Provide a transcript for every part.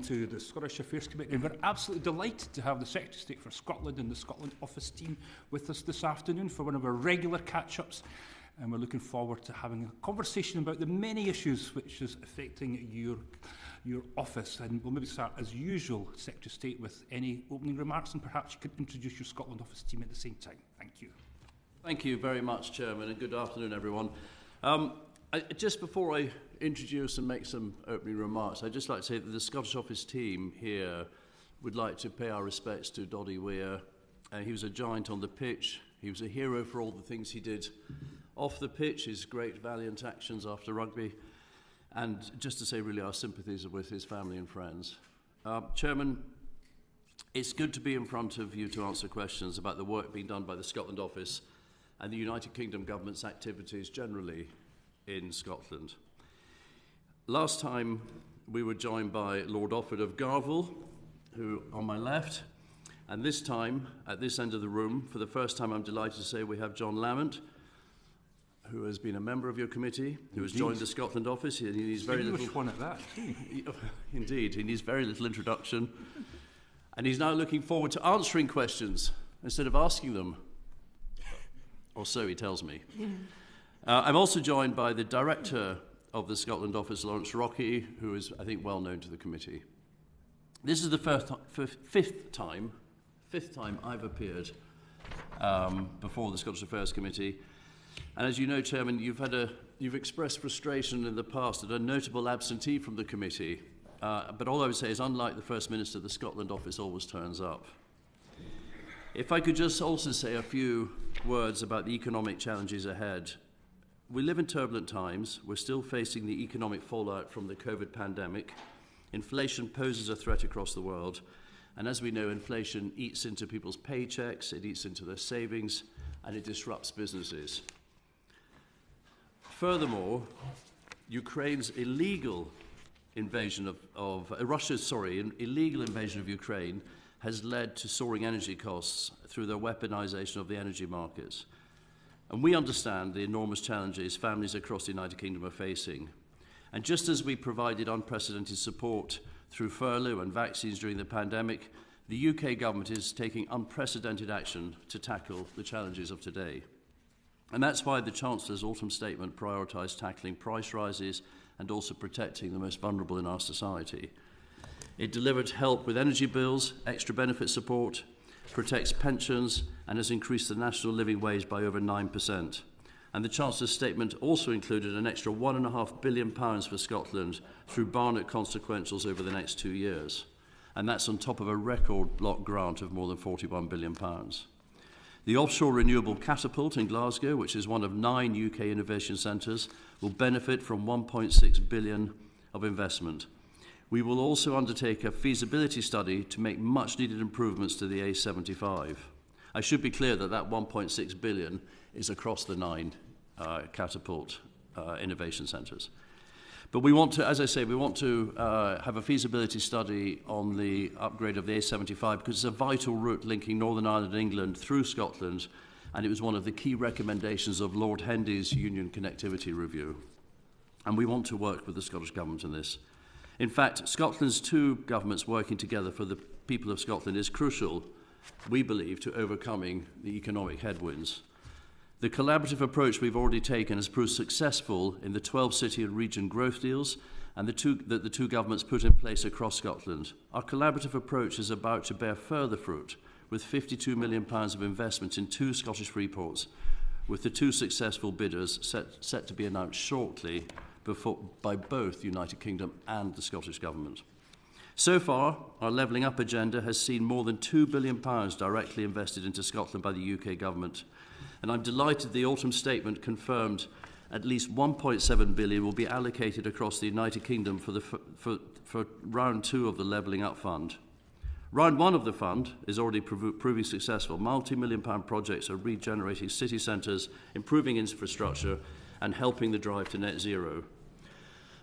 to the Scottish Affairs Committee, and we're absolutely delighted to have the Secretary of State for Scotland and the Scotland Office team with us this afternoon for one of our regular catch-ups, and we're looking forward to having a conversation about the many issues which is affecting your office. And we'll maybe start, as usual, Secretary of State, with any opening remarks, and perhaps you could introduce your Scotland Office team at the same time. Thank you. Thank you very much, Chairman, and good afternoon, everyone. Just before I introduce and make some opening remarks, I'd just like to say that the Scottish Office team here would like to pay our respects to Doddy Weir. He was a giant on the pitch. He was a hero for all the things he did off the pitch, his great valiant actions after rugby. And just to say, really, our sympathies are with his family and friends. Chairman, it's good to be in front of you to answer questions about the work being done by the Scotland Office and the United Kingdom Government's activities generally in Scotland. Last time we were joined by Lord Offord of Garville, who on my left, and this time, at this end of the room, for the first time I'm delighted to say we have John Lamont, who has been a member of your committee, who has joined the Scotland Office. He needs very little one at that. Indeed, he needs very little introduction. And he's now looking forward to answering questions instead of asking them. Or so he tells me. I'm also joined by the Director of the Scotland Office, Lawrence Rocky, who is, I think, well known to the committee. This is the fifth time I've appeared before the Scottish Affairs Committee. And as you know, Chairman, you've expressed frustration in the past at a notable absentee from the committee. But all I would say is, unlike the First Minister, the Scotland Office always turns up. If I could just also say a few words about the economic challenges ahead. We live in turbulent times. We're still facing the economic fallout from the COVID pandemic. Inflation poses a threat across the world. And as we know, inflation eats into people's paychecks, it eats into their savings, and it disrupts businesses. Furthermore, Ukraine's illegal invasion of Ukraine has led to soaring energy costs through the weaponization of the energy markets. And we understand the enormous challenges families across the United Kingdom are facing. And just as we provided unprecedented support through furlough and vaccines during the pandemic, the UK government is taking unprecedented action to tackle the challenges of today. And that's why the Chancellor's autumn statement prioritised tackling price rises and also protecting the most vulnerable in our society. It delivered help with energy bills, extra benefit support, protects pensions, and has increased the national living wage by over 9%. And the Chancellor's statement also included an extra £1.5 billion for Scotland through Barnett consequentials over the next 2 years. And that's on top of a record block grant of more than £41 billion. The offshore renewable catapult in Glasgow, which is one of 9 UK innovation centres, will benefit from £1.6 billion of investment. We will also undertake a feasibility study to make much-needed improvements to the A75. I should be clear that that £1.6 billion is across the 9 catapult innovation centres. But we want to, as I say, have a feasibility study on the upgrade of the A75 because it's a vital route linking Northern Ireland and England through Scotland, and it was one of the key recommendations of Lord Hendy's Union Connectivity Review. And we want to work with the Scottish Government on this. In fact, Scotland's two governments working together for the people of Scotland is crucial, we believe, to overcoming the economic headwinds. The collaborative approach we've already taken has proved successful in the 12 city and region growth deals and that the two governments put in place across Scotland. Our collaborative approach is about to bear further fruit, with £52 million of investment in 2 Scottish freeports, with the 2 successful bidders set to be announced shortly by both the United Kingdom and the Scottish Government. So far, our Levelling Up agenda has seen more than £2 billion directly invested into Scotland by the UK Government. And I'm delighted the autumn statement confirmed at least £1.7 billion will be allocated across the United Kingdom for round 2 of the Levelling Up Fund. Round 1 of the fund is already proving successful. Multi-million-pound projects are regenerating city centres, improving infrastructure, and helping the drive to net zero.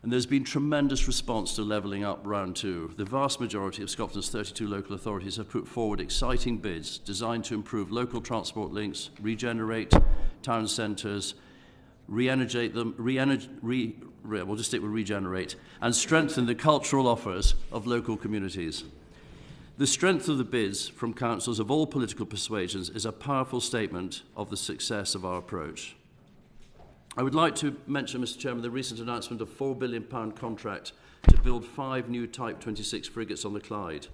And there's been tremendous response to Levelling Up Round 2. The vast majority of Scotland's 32 local authorities have put forward exciting bids designed to improve local transport links, regenerate town centres, re-energise we'll just stick with regenerate, and strengthen the cultural offers of local communities. The strength of the bids from councils of all political persuasions is a powerful statement of the success of our approach. I would like to mention, Mr. Chairman, the recent announcement of a £4 billion contract to build 5 new Type 26 frigates on the Clyde.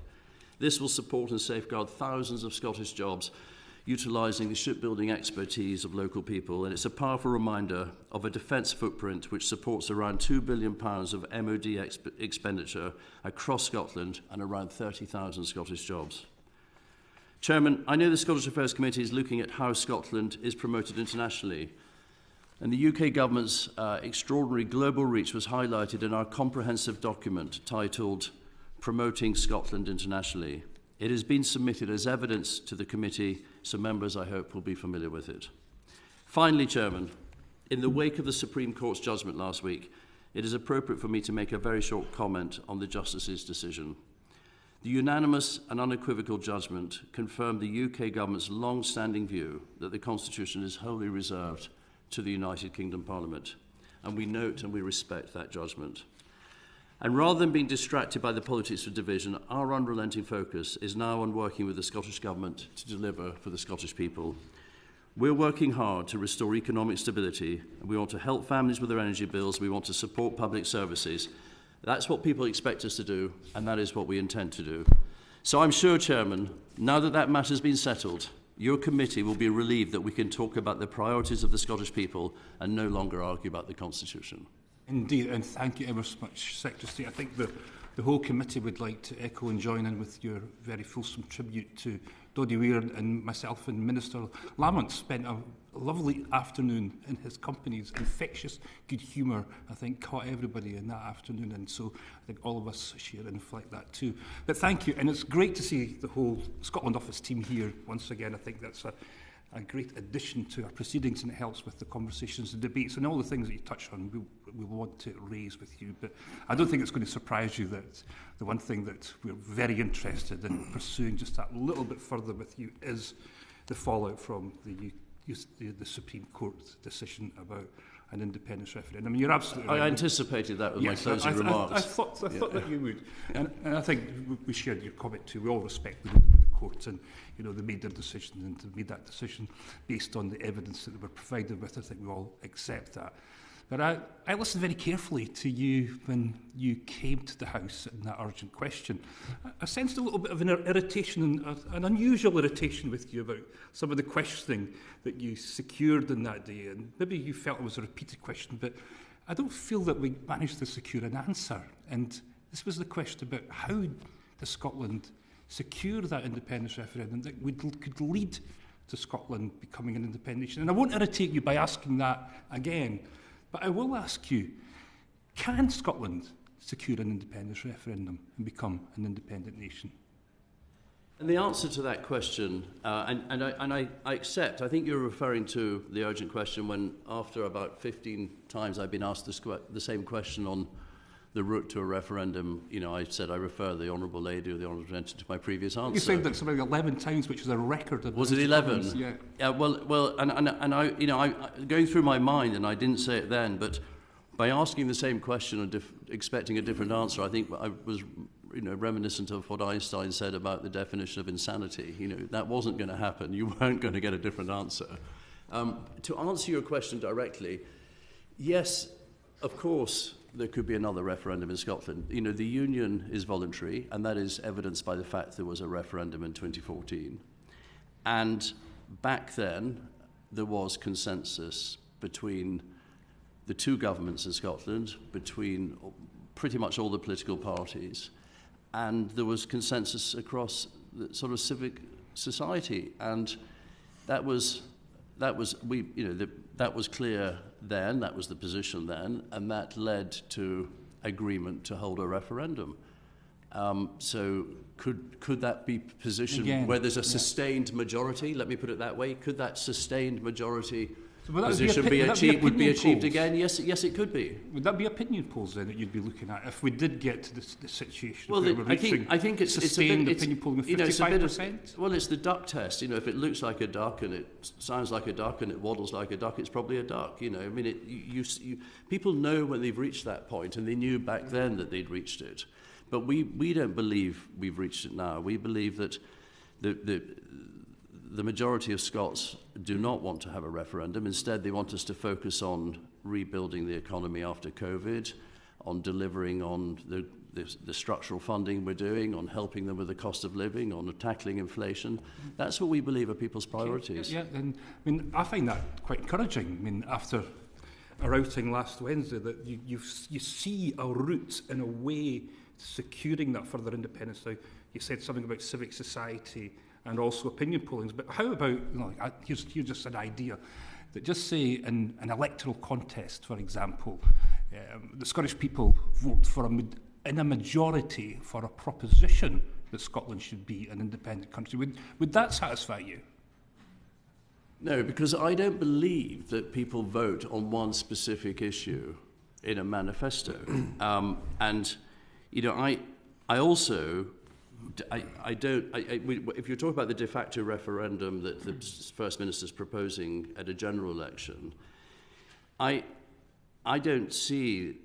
This will support and safeguard thousands of Scottish jobs, utilising the shipbuilding expertise of local people, and it's a powerful reminder of a defence footprint which supports around £2 billion of MOD expenditure across Scotland and around 30,000 Scottish jobs. Chairman, I know the Scottish Affairs Committee is looking at how Scotland is promoted internationally, and the UK Government's extraordinary global reach was highlighted in our comprehensive document titled Promoting Scotland Internationally. It has been submitted as evidence to the committee, so members, I hope, will be familiar with it. Finally, Chairman, in the wake of the Supreme Court's judgment last week, it is appropriate for me to make a very short comment on the Justice's decision. The unanimous and unequivocal judgment confirmed the UK Government's long-standing view that the Constitution is wholly reserved to the United Kingdom Parliament, and we note and we respect that judgment. And rather than being distracted by the politics of division, our unrelenting focus is now on working with the Scottish Government to deliver for the Scottish people. We're working hard to restore economic stability, and we want to help families with their energy bills, we want to support public services. That's what people expect us to do, and that is what we intend to do. So I'm sure, Chairman, now that that matter has been settled, your committee will be relieved that we can talk about the priorities of the Scottish people and no longer argue about the Constitution. Indeed, and thank you ever so much, Secretary of State. I think the whole committee would like to echo and join in with your very fulsome tribute to Doddy Weir, and myself and Minister Lamont spent a lovely afternoon in his company. His infectious good humour, I think, caught everybody in that afternoon, and so I think all of us share and reflect that too. But thank you, and it's great to see the whole Scotland Office team here once again. I think that's a great addition to our proceedings, and it helps with the conversations and debates and all the things that you touch on we want to raise with you. But I don't think it's going to surprise you that the one thing that we're very interested in pursuing just that little bit further with you is the fallout from the Supreme Court decision about an independence referendum. I mean, you're absolutely right. I anticipated that with my closing remarks. I thought that you would. And I think we shared your comment too. We all respect the court, and you know, they made their decision, and they made that decision based on the evidence that they were provided with. I think we all accept that. But I listened very carefully to you when you came to the House in that urgent question. I sensed a little bit of an irritation, an unusual irritation with you about some of the questioning that you secured in that day. And maybe you felt it was a repeated question, but I don't feel that we managed to secure an answer. And this was the question about how does Scotland secure that independence referendum that could lead to Scotland becoming an independent nation. And I won't irritate you by asking that again, but I will ask you, can Scotland secure an independence referendum and become an independent nation? And the answer to that question, and I accept, I think you're referring to the urgent question when after about 15 times I've been asked the same question on the route to a referendum, you know, I said I refer the Honourable Lady or the Honourable Gentleman to my previous answer. You said that something 11 times, which is a record. Was it 11? Times, yeah. Well, and I, you know, I going through my mind, and I didn't say it then, but by asking the same question and expecting a different answer, I think I was, you know, reminiscent of what Einstein said about the definition of insanity. You know, that wasn't going to happen. You weren't going to get a different answer. To answer your question directly, yes, of course, there could be another referendum in Scotland. You know, the union is voluntary, and that is evidenced by the fact there was a referendum in 2014. And back then, there was consensus between the two governments in Scotland, between pretty much all the political parties, and there was consensus across the sort of civic society, and that was clear then, that was the position then, and that led to agreement to hold a referendum. So could that be positioned where there's a sustained majority? Let me put it that way. Could that sustained majority position would be achieved again? Yes, it could be. Would that be opinion polls then that you'd be looking at if we did get to the situation? Well, I think it's sustained opinion polling of 55%. Well, it's the duck test. If it looks like a duck and it sounds like a duck and it waddles like a duck, it's probably a duck. People know when they've reached that point, and they knew back then that they'd reached it. But we don't believe we've reached it now. We believe that the majority of Scots do not want to have a referendum. Instead, they want us to focus on rebuilding the economy after COVID, on delivering on the structural funding we're doing, on helping them with the cost of living, on tackling inflation. That's what we believe are people's priorities. Yeah, and I find that quite encouraging. After our outing last Wednesday, that you see a route in a way to securing that further independence. Now, you said something about civic society and also opinion pollings, but how about, here's just an idea, that just say in an electoral contest, for example, the Scottish people vote in a majority for a proposition that Scotland should be an independent country. Would that satisfy you? No, because I don't believe that people vote on one specific issue in a manifesto. If you're talking about the de facto referendum that the First Minister's proposing at a general election, I don't see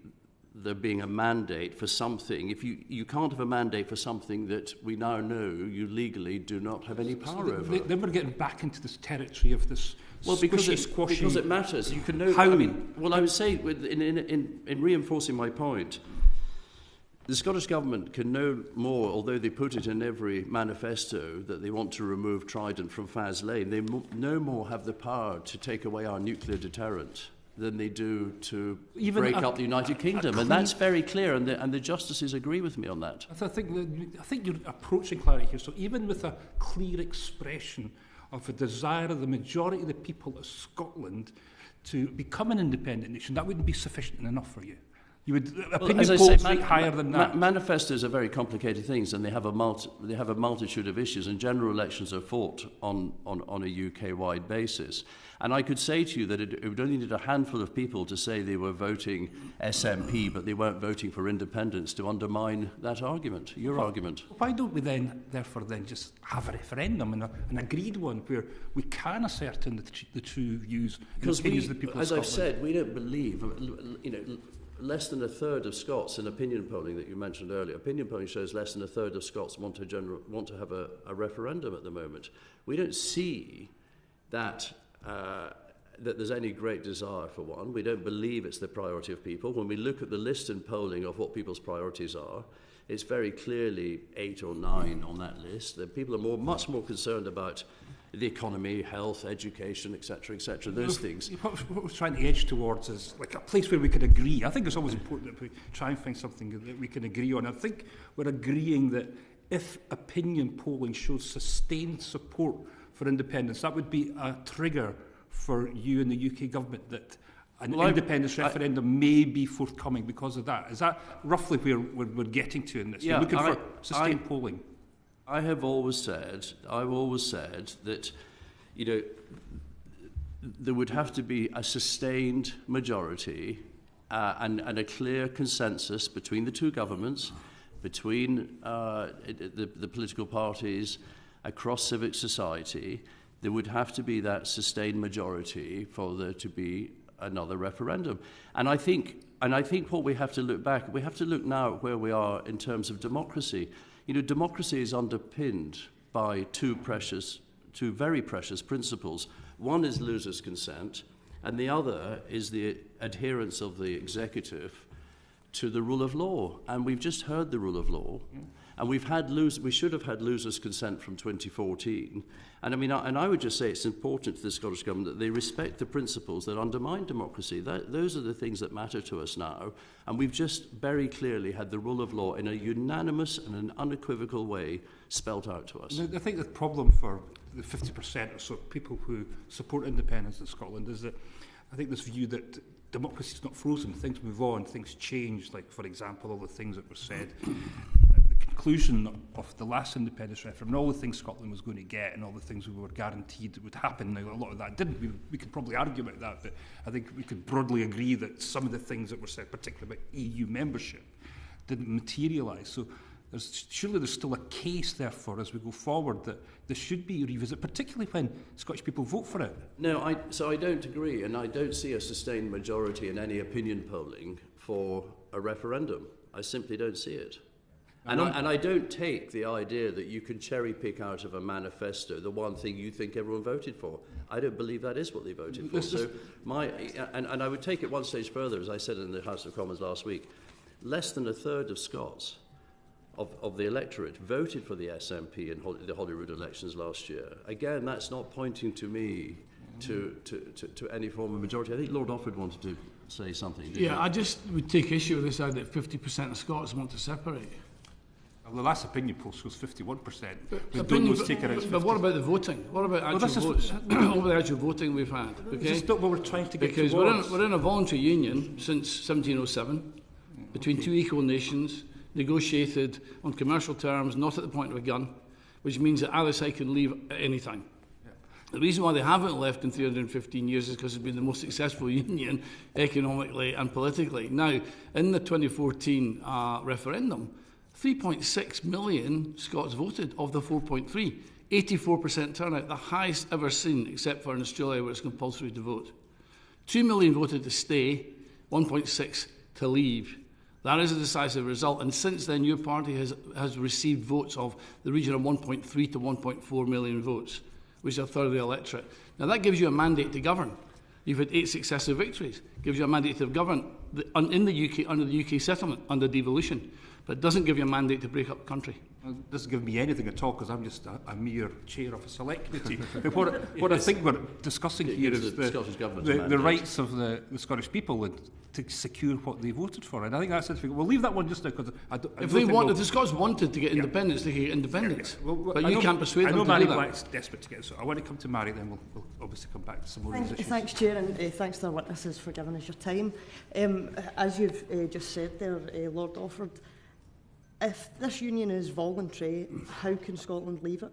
there being a mandate for something. If you can't have a mandate for something that we now know you legally do not have any power over. Then we're getting back into this territory of this because it matters. You can know. How? I would say in reinforcing my point, the Scottish Government can no more, although they put it in every manifesto that they want to remove Trident from Faz Lane, they no more have the power to take away our nuclear deterrent than they do to break up the United Kingdom. And that's very clear, and the justices agree with me on that. I think you're approaching clarity here. So even with a clear expression of a desire of the majority of the people of Scotland to become an independent nation, that wouldn't be sufficient enough for you? You would opinion polls rate higher than that. Manifestos are very complicated things, and they have a multitude of issues. And general elections are fought on a UK-wide basis. And I could say to you that it would only need a handful of people to say they were voting SNP, but they weren't voting for independence, to undermine that argument, your argument. Why don't we therefore just have a referendum, an agreed one, where we can ascertain the true views and opinions of the people of Scotland? As I've said, we don't believe, less than a third of Scots in opinion polling that you mentioned earlier. Opinion polling shows less than a third of Scots want to have a referendum at the moment. We don't see that there's any great desire for one. We don't believe it's the priority of people. When we look at the list in polling of what people's priorities are, it's very clearly 8 or 9 on that list. The people are much more concerned about the economy, health, education, etc., those things. What we're trying to edge towards is like a place where we can agree. I think it's always important that we try and find something that we can agree on. I think we're agreeing that if opinion polling shows sustained support for independence, that would be a trigger for you and the UK government that an independence referendum may be forthcoming because of that. Is that roughly where we're getting to in this? Yeah, we're looking for sustained polling. I've always said that, there would have to be a sustained majority and a clear consensus between the two governments, between the political parties, across civic society. There would have to be that sustained majority for there to be another referendum. And I think what we have to look now at where we are in terms of democracy. Democracy is underpinned by two very precious principles. One is losers' consent, and the other is the adherence of the executive to the rule of law. And we've just heard the rule of law, and we should have had losers' consent from 2014. And I would just say it's important to the Scottish Government that they respect the principles that undermine democracy. Those are the things that matter to us now. And we've just very clearly had the rule of law in a unanimous and an unequivocal way spelt out to us. I think the problem for the 50% or so people who support independence in Scotland is that I think this view that democracy is not frozen, things move on, things change, like, for example, all the things that were said. conclusion of the last independence referendum, and all the things Scotland was going to get and all the things we were guaranteed would happen. Now, a lot of that didn't. We could probably argue about that, but I think we could broadly agree that some of the things that were said, particularly about EU membership, didn't materialise. So surely there's still a case, therefore, as we go forward, that this should be revisited, particularly when Scottish people vote for it. No, so I don't agree, and I don't see a sustained majority in any opinion polling for a referendum. I simply don't see it. And I don't take the idea that you can cherry pick out of a manifesto the one thing you think everyone voted for. I don't believe that is what they voted for. So and I would take it one stage further, as I said in the House of Commons last week. Less than a third of Scots, of the electorate, voted for the SNP in the Holyrood elections last year. Again, that's not pointing to me to any form of majority. I think Lord Offord wanted to say something. Yeah, I just would take issue with this idea that 50% of Scots want to separate. Well, the last opinion poll shows 51%. But what about the voting? What about actual votes? What about the actual voting we've had? Okay? This is not what we're trying to get because towards. we're in a voluntary union since 1707 between two equal nations, negotiated on commercial terms, not at the point of a gun, which means that either side can leave at any time. The reason why they haven't left in 315 years is because it's been the most successful union economically and politically. Now, in the 2014 referendum, 3.6 million Scots voted of the 4.3. 84% turnout, the highest ever seen, except for in Australia where it's compulsory to vote. 2 million voted to stay, 1.6 to leave. That is a decisive result, and since then your party has received votes of the region of 1.3 to 1.4 million votes, which is a third of the electorate. Now that gives you a mandate to govern. You've had 8 successive victories. Gives you a mandate to govern in the UK under the UK settlement, under devolution, but it doesn't give you a mandate to break up the country. Well, it doesn't give me anything at all because I'm just a mere chair of a select committee. But what I think we're discussing here is the rights of the Scottish people to secure what they voted for. And I think that's it. We'll leave that one just now because if the Scots wanted to get independence, they could get independence. Yeah. Well, but you can't persuade them to do that. I know Mary Black's desperate to get it, so I want to come to Mary, then we'll obviously come back to some more of these issues. Thanks, Chair, and thanks to the witnesses for giving us your time. As you've just said there, Lord Offord, if this union is voluntary, how can Scotland leave it?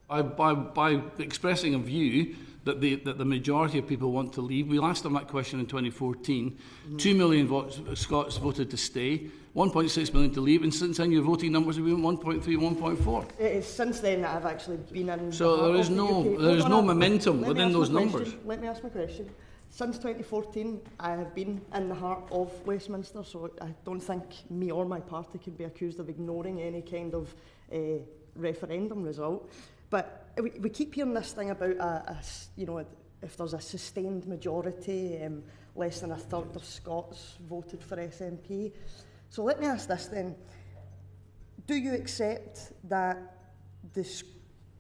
By expressing a view that the majority of people want to leave. We asked them that question in 2014. 2 million Scots voted to stay, 1.6 million to leave, and since then your voting numbers have been 1.3, 1.4. It is since then that I've actually been in. So there is no momentum within those numbers. Let me ask my question. Since 2014, I have been in the heart of Westminster, so I don't think me or my party could be accused of ignoring any kind of referendum result. But we keep hearing this thing about, if there's a sustained majority, less than a third of Scots voted for SNP. So let me ask this then. Do you accept that the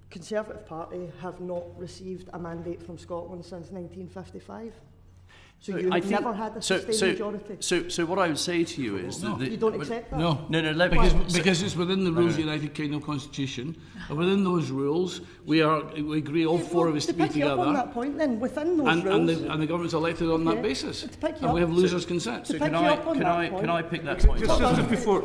Conservative Party have not received a mandate from Scotland since 1955? So you have never had a sustained majority? So what I would say to you is that... You don't accept that? No, because it's within the rules of the United Kingdom Constitution, and within those rules, we agree all four of us to be together. To pick you up on that point then, within those rules... And the government's elected on that basis. And we have losers' consent. So can I pick that point? Just before,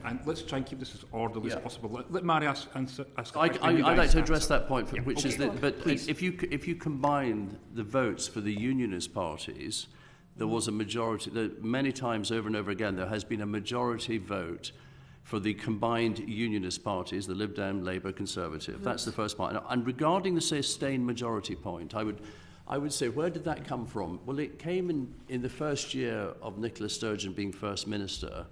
and let's try and keep this as orderly as possible. Let Mary ask I'd like to address that point, which is that, but if you combine the votes for the Unionist parties, there was a majority, many times over and over again, there has been a majority vote for the combined Unionist parties, the Lib Dem, Labour, Conservative. That's the first part. And regarding the sustained majority point, I would say, where did that come from? Well, it came in the first year of Nicola Sturgeon being First Minister.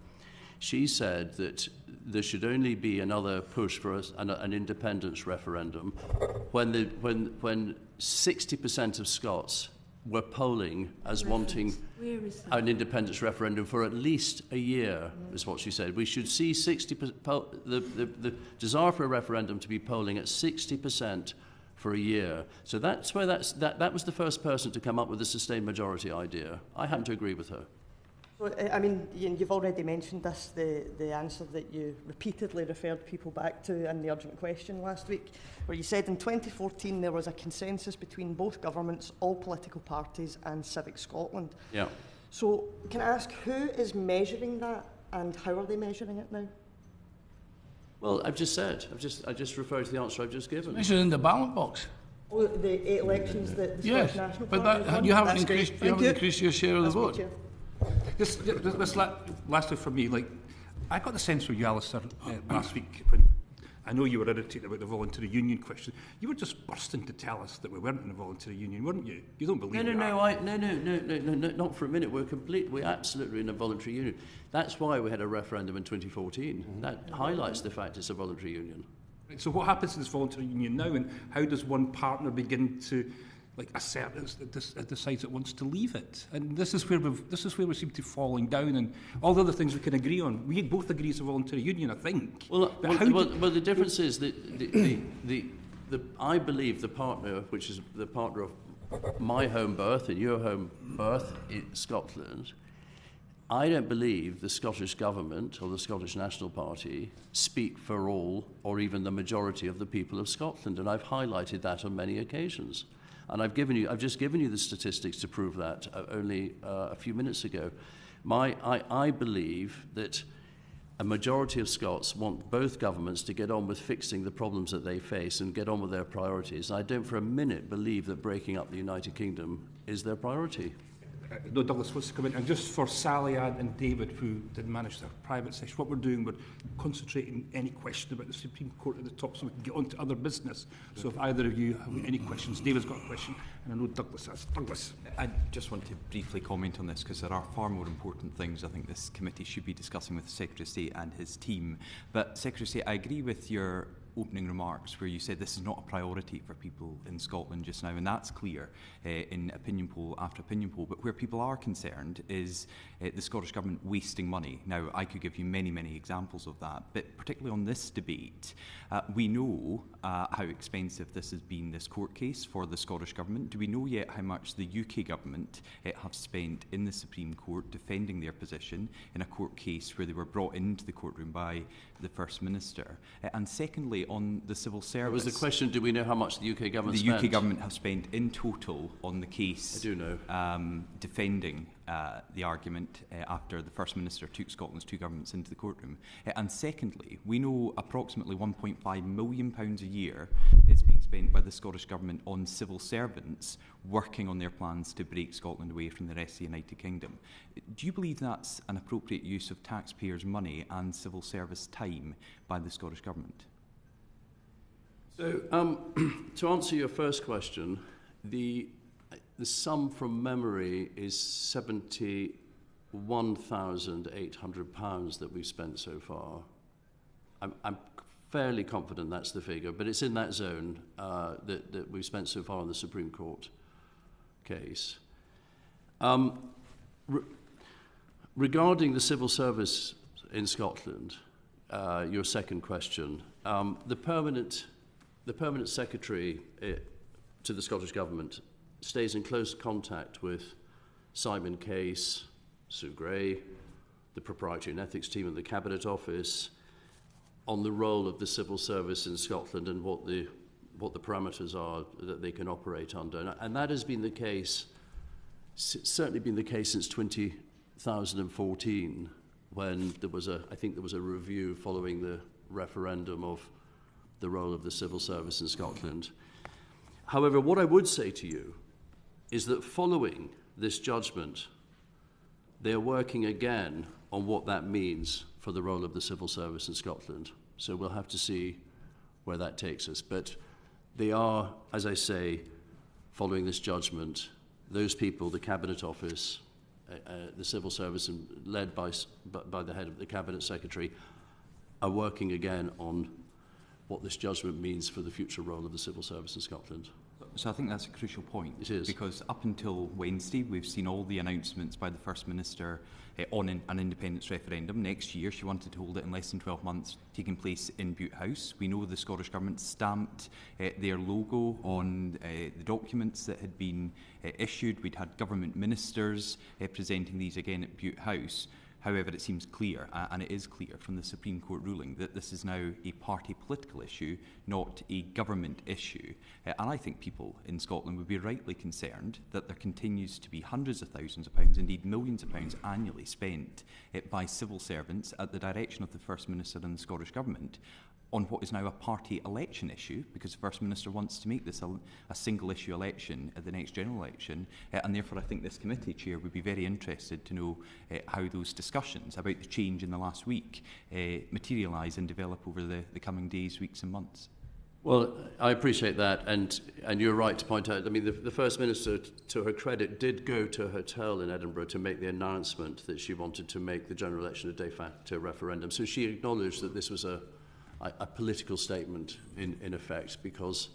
She said that there should only be another push for an independence referendum when 60% of Scots were polling as wanting an independence referendum for at least a year, is what she said. We should see the desire for a referendum to be polling at 60% for a year. So that's where that was the first person to come up with the sustained majority idea. I happen to agree with her. Well, I mean, you've already mentioned this, the answer that you repeatedly referred people back to in the urgent question last week, where you said in 2014 there was a consensus between both governments, all political parties and Civic Scotland. Yeah. So can I ask, who is measuring that and how are they measuring it now? Well, I've just said. I just referred to the answer I've just given. This is in the ballot box. Oh, the 8 elections that the Yes, Scottish National but Party that, won. you haven't That's increased. great. You haven't Thank increased your share of the That's vote. good, Chair. Lastly for me, like, I got the sense from you, Alistair, last week when I know you were irritated about the voluntary union question. You were just bursting to tell us that we weren't in a voluntary union, weren't you? You don't believe No, that. not for a minute. We're absolutely in a voluntary union. That's why we had a referendum in 2014. That highlights the fact it's a voluntary union. Right, so what happens to this voluntary union now, and how does one partner begin to assert it decides it wants to leave it? And this is where we seem to be falling down, and all the other things we can agree on. We both agree it's a voluntary union, I think. Well, the difference is that I believe the partner, which is the partner of my home birth and your home birth in Scotland, I don't believe the Scottish Government or the Scottish National Party speak for all or even the majority of the people of Scotland, and I've highlighted that on many occasions. And I've just given you the statistics to prove that only a few minutes ago. I believe that a majority of Scots want both governments to get on with fixing the problems that they face and get on with their priorities. I don't for a minute believe that breaking up the United Kingdom is their priority. No, Douglas wants to come in. And just for Sally Ann and David, who did manage their private session, what we're doing, we're concentrating any question about the Supreme Court at the top so we can get on to other business. So if either of you have any questions, David's got a question, and I know Douglas has. Douglas. I just want to briefly comment on this because there are far more important things I think this committee should be discussing with the Secretary of State and his team. But Secretary of State, I agree with your opening remarks where you said this is not a priority for people in Scotland just now, and that's clear in opinion poll after opinion poll. But where people are concerned is the Scottish Government wasting money. Now, I could give you many, many examples of that, but particularly on this debate, we know how expensive this has been, this court case for the Scottish Government. Do we know yet how much the UK Government have spent in the Supreme Court defending their position in a court case where they were brought into the courtroom by the First Minister? And secondly, on the civil service... Was the question, do we know how much the UK Government spent? The UK Government have spent in total on the case... I do know. Defending the argument after the First Minister took Scotland's two governments into the courtroom. And secondly, we know approximately £1.5 million a year is being spent by the Scottish Government on civil servants working on their plans to break Scotland away from the rest of the United Kingdom. Do you believe that's an appropriate use of taxpayers' money and civil service time by the Scottish Government? So, to answer your first question, the sum from memory is £71,800 that we've spent so far. I'm fairly confident that's the figure, but it's in that zone that we've spent so far on the Supreme Court case. Regarding the civil service in Scotland, your second question, the permanent secretary to the Scottish Government stays in close contact with Simon Case, Sue Gray, the Proprietary and Ethics team in the Cabinet Office, on the role of the civil service in Scotland and what the parameters are that they can operate under. And that has been the case, certainly been the case since 2014, when there was I think there was a review following the referendum of the role of the civil service in Scotland. However, what I would say to you is that following this judgment, they're working again on what that means for the role of the civil service in Scotland. So we'll have to see where that takes us. But they are, as I say, following this judgment, those people, the Cabinet Office, the civil service led by the head of the Cabinet Secretary, are working again on what this judgment means for the future role of the civil service in Scotland. So I think that's a crucial point. It is. Because up until Wednesday, we've seen all the announcements by the First Minister on an independence referendum. Next year, she wanted to hold it in less than 12 months, taking place in Butte House. We know the Scottish Government stamped their logo on the documents that had been issued. We'd had government ministers presenting these again at Butte House. However, it seems clear, and it is clear from the Supreme Court ruling, that this is now a party political issue, not a government issue. And I think people in Scotland would be rightly concerned that there continues to be hundreds of thousands of pounds, indeed millions of pounds annually spent by civil servants at the direction of the First Minister and the Scottish Government on what is now a party election issue, because the First Minister wants to make this a single issue election at the next general election, and therefore I think this committee chair would be very interested to know how those discussions about the change in the last week materialise and develop over the coming days, weeks and months. Well, I appreciate that, and you're right to point out, I mean, the First Minister, to her credit, did go to a hotel in Edinburgh to make the announcement that she wanted to make the general election a de facto referendum. So she acknowledged that this was a political statement in effect, because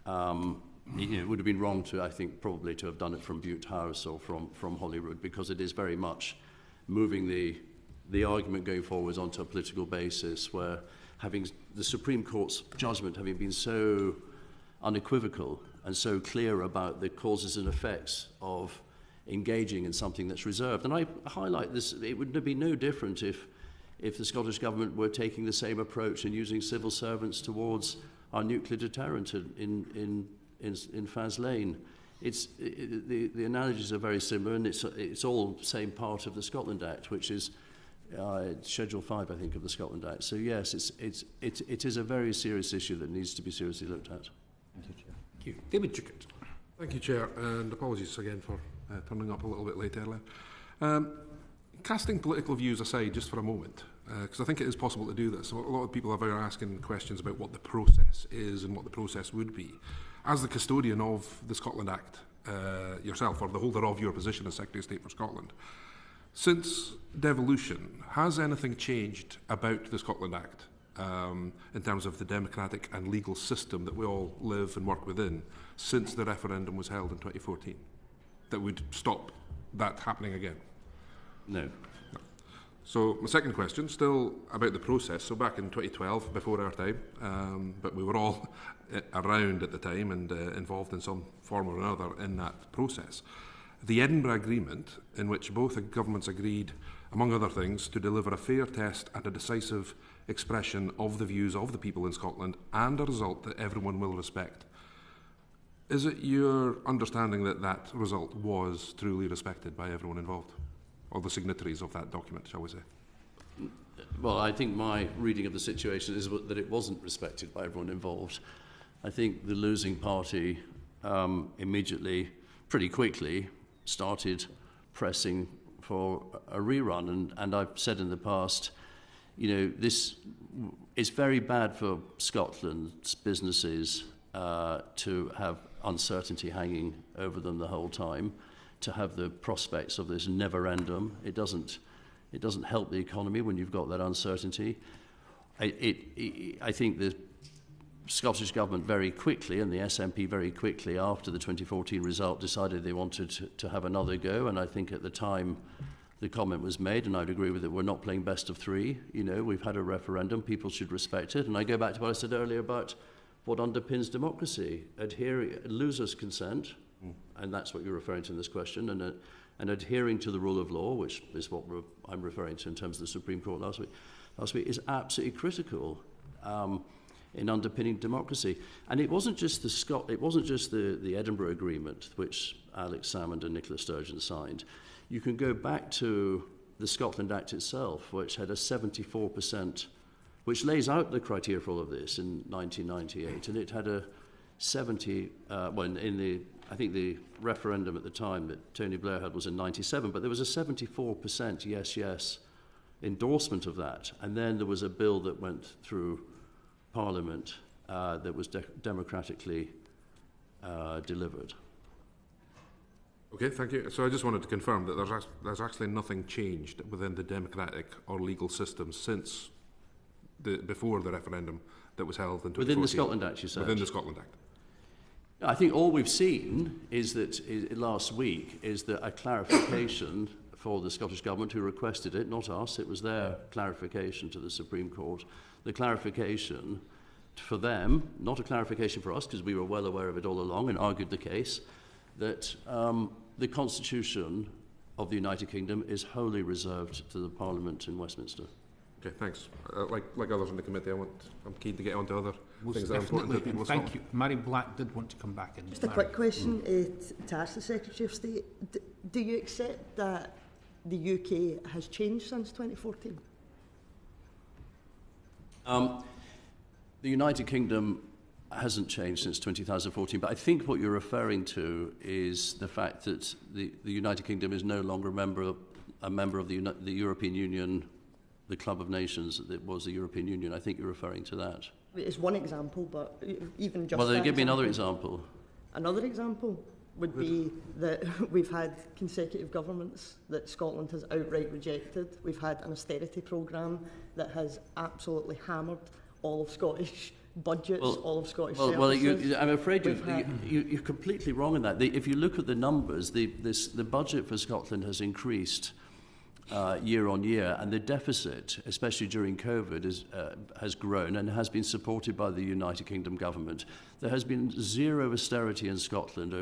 it would have been wrong to, I think, probably to have done it from Butte House or from Holyrood, because it is very much moving the argument going forwards onto a political basis, where having the Supreme Court's judgment having been so unequivocal and so clear about the causes and effects of engaging in something that's reserved. And I highlight this, it would be no different if the Scottish Government were taking the same approach and using civil servants towards our nuclear deterrent in Faslane. The analogies are very similar, and it's all the same part of the Scotland Act, which is Schedule 5, I think, of the Scotland Act. So yes, it is a very serious issue that needs to be seriously looked at. Thank you, Chair. Thank you. David Chickett. Thank you, Chair, and apologies again for turning up a little bit late earlier. Casting political views aside just for a moment, because I think it is possible to do this. A lot of people are asking questions about what the process is and what the process would be. As the custodian of the Scotland Act yourself, or the holder of your position as Secretary of State for Scotland, since devolution, has anything changed about the Scotland Act in terms of the democratic and legal system that we all live and work within since the referendum was held in 2014 that would stop that happening again? No. So my second question, still about the process. So back in 2012, before our time, but we were all around at the time and involved in some form or another in that process. The Edinburgh Agreement, in which both governments agreed, among other things, to deliver a fair test and a decisive expression of the views of the people in Scotland, and a result that everyone will respect. Is it your understanding that that result was truly respected by everyone involved? Or the signatories of that document, shall we say? Well, I think my reading of the situation is that it wasn't respected by everyone involved. I think the losing party immediately, pretty quickly, started pressing for a rerun. And I've said in the past, this is very bad for Scotland's businesses to have uncertainty hanging over them the whole time, to have the prospects of this never-endum. It doesn't help the economy when you've got that uncertainty. I think the Scottish Government very quickly, and the SNP very quickly after the 2014 result, decided they wanted to have another go. And I think at the time the comment was made, and I'd agree with it, we're not playing best of three. We've had a referendum, people should respect it. And I go back to what I said earlier about what underpins democracy, losers' consent, and that's what you're referring to in this question, and adhering to the rule of law, which is what I'm referring to in terms of the Supreme Court last week, is absolutely critical in underpinning democracy. And it wasn't just the Edinburgh Agreement, which Alex Salmond and Nicola Sturgeon signed. You can go back to the Scotland Act itself, which had a 74%, which lays out the criteria for all of this in 1998, and it had a 70, I think the referendum at the time that Tony Blair had was in 97, but there was a 74% yes endorsement of that. And then there was a bill that went through Parliament that was democratically delivered. Okay, thank you. So I just wanted to confirm that there's actually nothing changed within the democratic or legal system since before the referendum that was held in 2014. Within the Scotland Act, you said? Within the Scotland Act. I think all we've seen is that last week is that a clarification for the Scottish Government, who requested it, not us, it was their clarification to the Supreme Court. The clarification for them, not a clarification for us, because we were well aware of it all along and argued the case, that the Constitution of the United Kingdom is wholly reserved to the Parliament in Westminster. Okay, thanks. Like others in the committee, I'm keen to get on to other Most things that are important to the people of Thank Scotland. you. Mary Black did want to come back in. Just a quick question to ask the Secretary of State. Do you accept that the UK has changed since 2014? The United Kingdom hasn't changed since 2014, but I think what you're referring to is the fact that the United Kingdom is no longer a member of the European Union, the Club of Nations that was the European Union. I think you're referring to that. It's one example, but even just Well, then that give me another example. Another example would be that we've had consecutive governments that Scotland has outright rejected. We've had an austerity programme that has absolutely hammered all of Scottish budgets, all of Scottish services. I'm afraid you're completely wrong in that. If you look at the numbers, the budget for Scotland has increased year on year, and the deficit, especially during COVID, has grown and has been supported by the United Kingdom government. There has been zero austerity in Scotland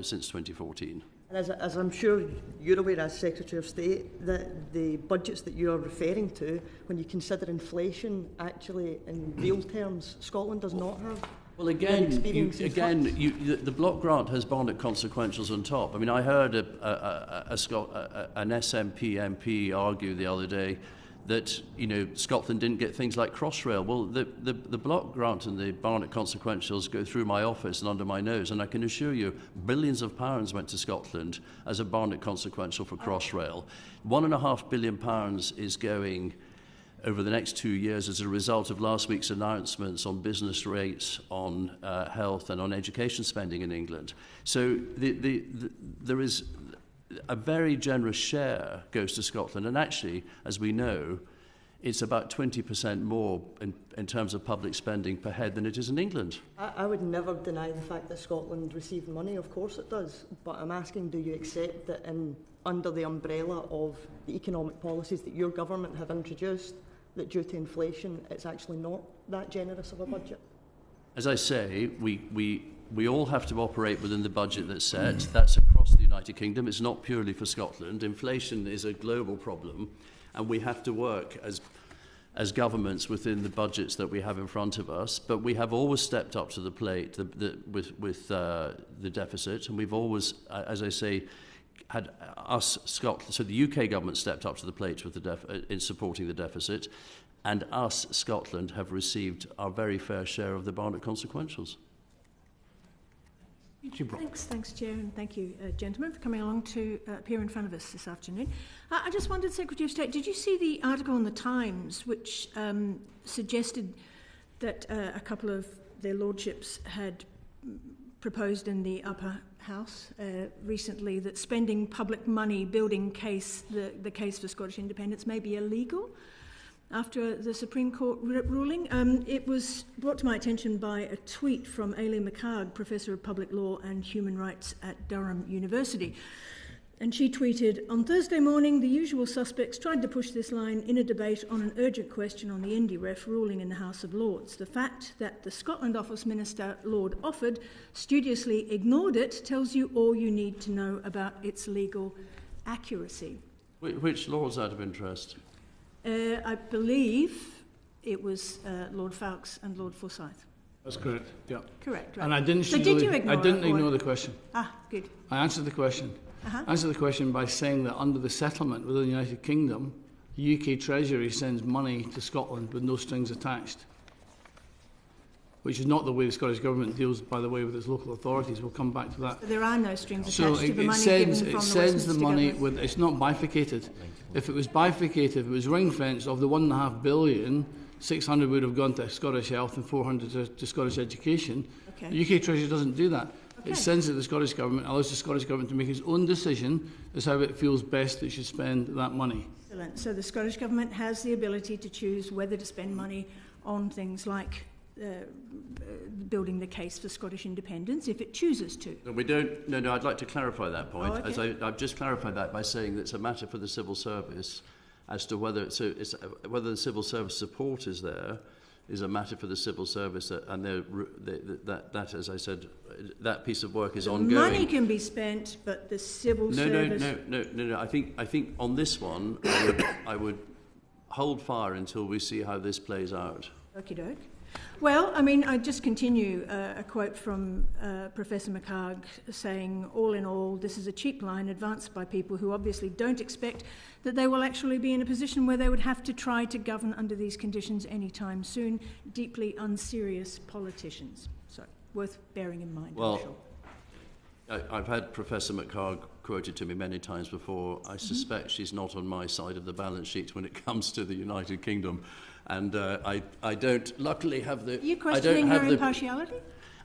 since 2014. And as I'm sure you're aware as Secretary of State, that the budgets that you're referring to, when you consider inflation, actually in real terms, Scotland does not have. Well, again, the block grant has Barnett consequentials on top. I mean, I heard an SNP MP argue the other day that Scotland didn't get things like Crossrail. Well, the block grant and the Barnett consequentials go through my office and under my nose, and I can assure you, billions of pounds went to Scotland as a Barnett consequential for Crossrail. £1.5 billion is going over the next 2 years as a result of last week's announcements on business rates, on health and on education spending in England. So there is a very generous share goes to Scotland, and actually, as we know, it's about 20% more in terms of public spending per head than it is in England. I would never deny the fact that Scotland receives money, of course it does, but I'm asking, do you accept that under the umbrella of the economic policies that your government have introduced, that due to inflation, it's actually not that generous of a budget? As I say, we all have to operate within the budget that's set. That's across the United Kingdom. It's not purely for Scotland. Inflation is a global problem, and we have to work as governments within the budgets that we have in front of us. But we have always stepped up to the plate with the deficit, and we've always, as I say, had us, Scotland, so the UK government stepped up to the plate with in supporting the deficit, and us, Scotland, have received our very fair share of the Barnett consequentials. Thanks, Chair, and thank you, gentlemen, for coming along to appear in front of us this afternoon. I just wondered, Secretary of State, did you see the article in the Times which suggested that a couple of their lordships had proposed in the upper house recently that spending public money building the case for Scottish independence may be illegal after the Supreme Court ruling? It was brought to my attention by a tweet from Aileen McHarg, Professor of Public Law and Human Rights at Durham University. And she tweeted, "On Thursday morning, the usual suspects tried to push this line in a debate on an urgent question on the NDREF ruling in the House of Lords. The fact that the Scotland Office Minister, Lord Offord, studiously ignored it tells you all you need to know about its legal accuracy." Which Lords out of interest? I believe it was Lord Fowkes and Lord Forsyth. That's correct, yeah. Correct, right. And I didn't ignore the question. Ah, good. I answered the question. I answered the question by saying that under the settlement within the United Kingdom, the UK Treasury sends money to Scotland with no strings attached, which is not the way the Scottish Government deals, by the way, with its local authorities. We'll come back to that. There are no strings attached to the money given from the It sends the money government. it's not bifurcated. If it was bifurcated, if it was ring-fenced, of the £1.5 billion, 600 would have gone to Scottish Health and 400 to Scottish Education. Okay. The UK Treasury doesn't do that. Okay. It sends it to the Scottish Government, allows the Scottish Government to make its own decision as how it feels best it should spend that money. Excellent. So the Scottish Government has the ability to choose whether to spend money on things like building the case for Scottish independence if it chooses to. No, we don't. No, I'd like to clarify that point. Oh, okay. As I've just clarified that by saying that it's a matter for the civil service as to whether whether the civil service support is there is a matter for the civil service, and that, as I said, that piece of work is ongoing. Money can be spent, but the civil service... No. I think on this one, I would hold fire until we see how this plays out. Okie doke. Well, I mean, I just continue a quote from Professor McHarg saying, all in all, this is a cheap line advanced by people who obviously don't expect that they will actually be in a position where they would have to try to govern under these conditions anytime soon. Deeply unserious politicians. So, worth bearing in mind, well, I'm sure. I've had Professor McHarg quoted to me many times before. I suspect she's not on my side of the balance sheet when it comes to the United Kingdom. And I don't, luckily, have the... Are you questioning her impartiality?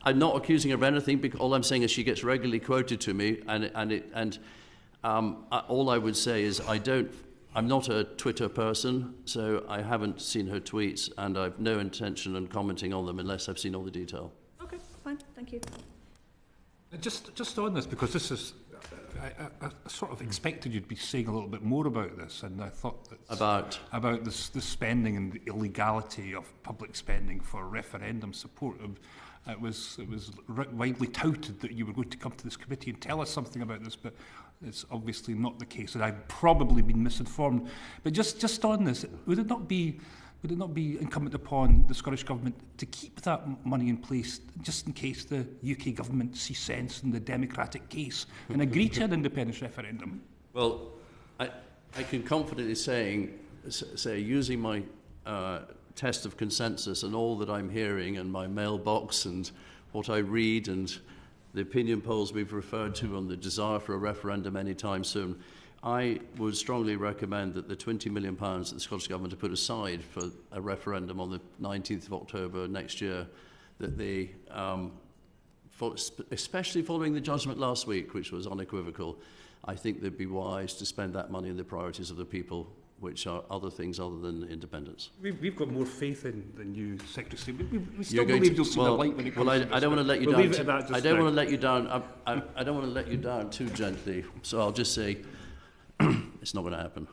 I'm not accusing her of anything, because all I'm saying is she gets regularly quoted to me, and all I would say is I'm not a Twitter person, so I haven't seen her tweets, and I've no intention of commenting on them unless I've seen all the detail. Okay, fine, thank you. Just on this, because this is... I sort of expected you'd be saying a little bit more about this, and I thought that about this spending and the illegality of public spending for referendum support. It was widely touted that you were going to come to this committee and tell us something about this, but it's obviously not the case, and I've probably been misinformed. But just on this, would it not be incumbent upon the Scottish Government to keep that money in place just in case the UK Government sees sense in the democratic case and agree to an independence referendum? Well, I can confidently say using my test of consensus and all that I'm hearing and my mailbox and what I read and the opinion polls we've referred to on the desire for a referendum anytime soon, I would strongly recommend that the £20 million that the Scottish Government have put aside for a referendum on the 19th of October next year, that they, especially following the judgment last week, which was unequivocal, I think they'd be wise to spend that money on the priorities of the people, which are other things other than independence. We've got more faith than you, Secretary of State. We still believe you'll see the light when it comes to this. I don't want to let you we'll down. I don't want to let you down. I don't want to let you down too gently. So I'll just say, it's not going to happen.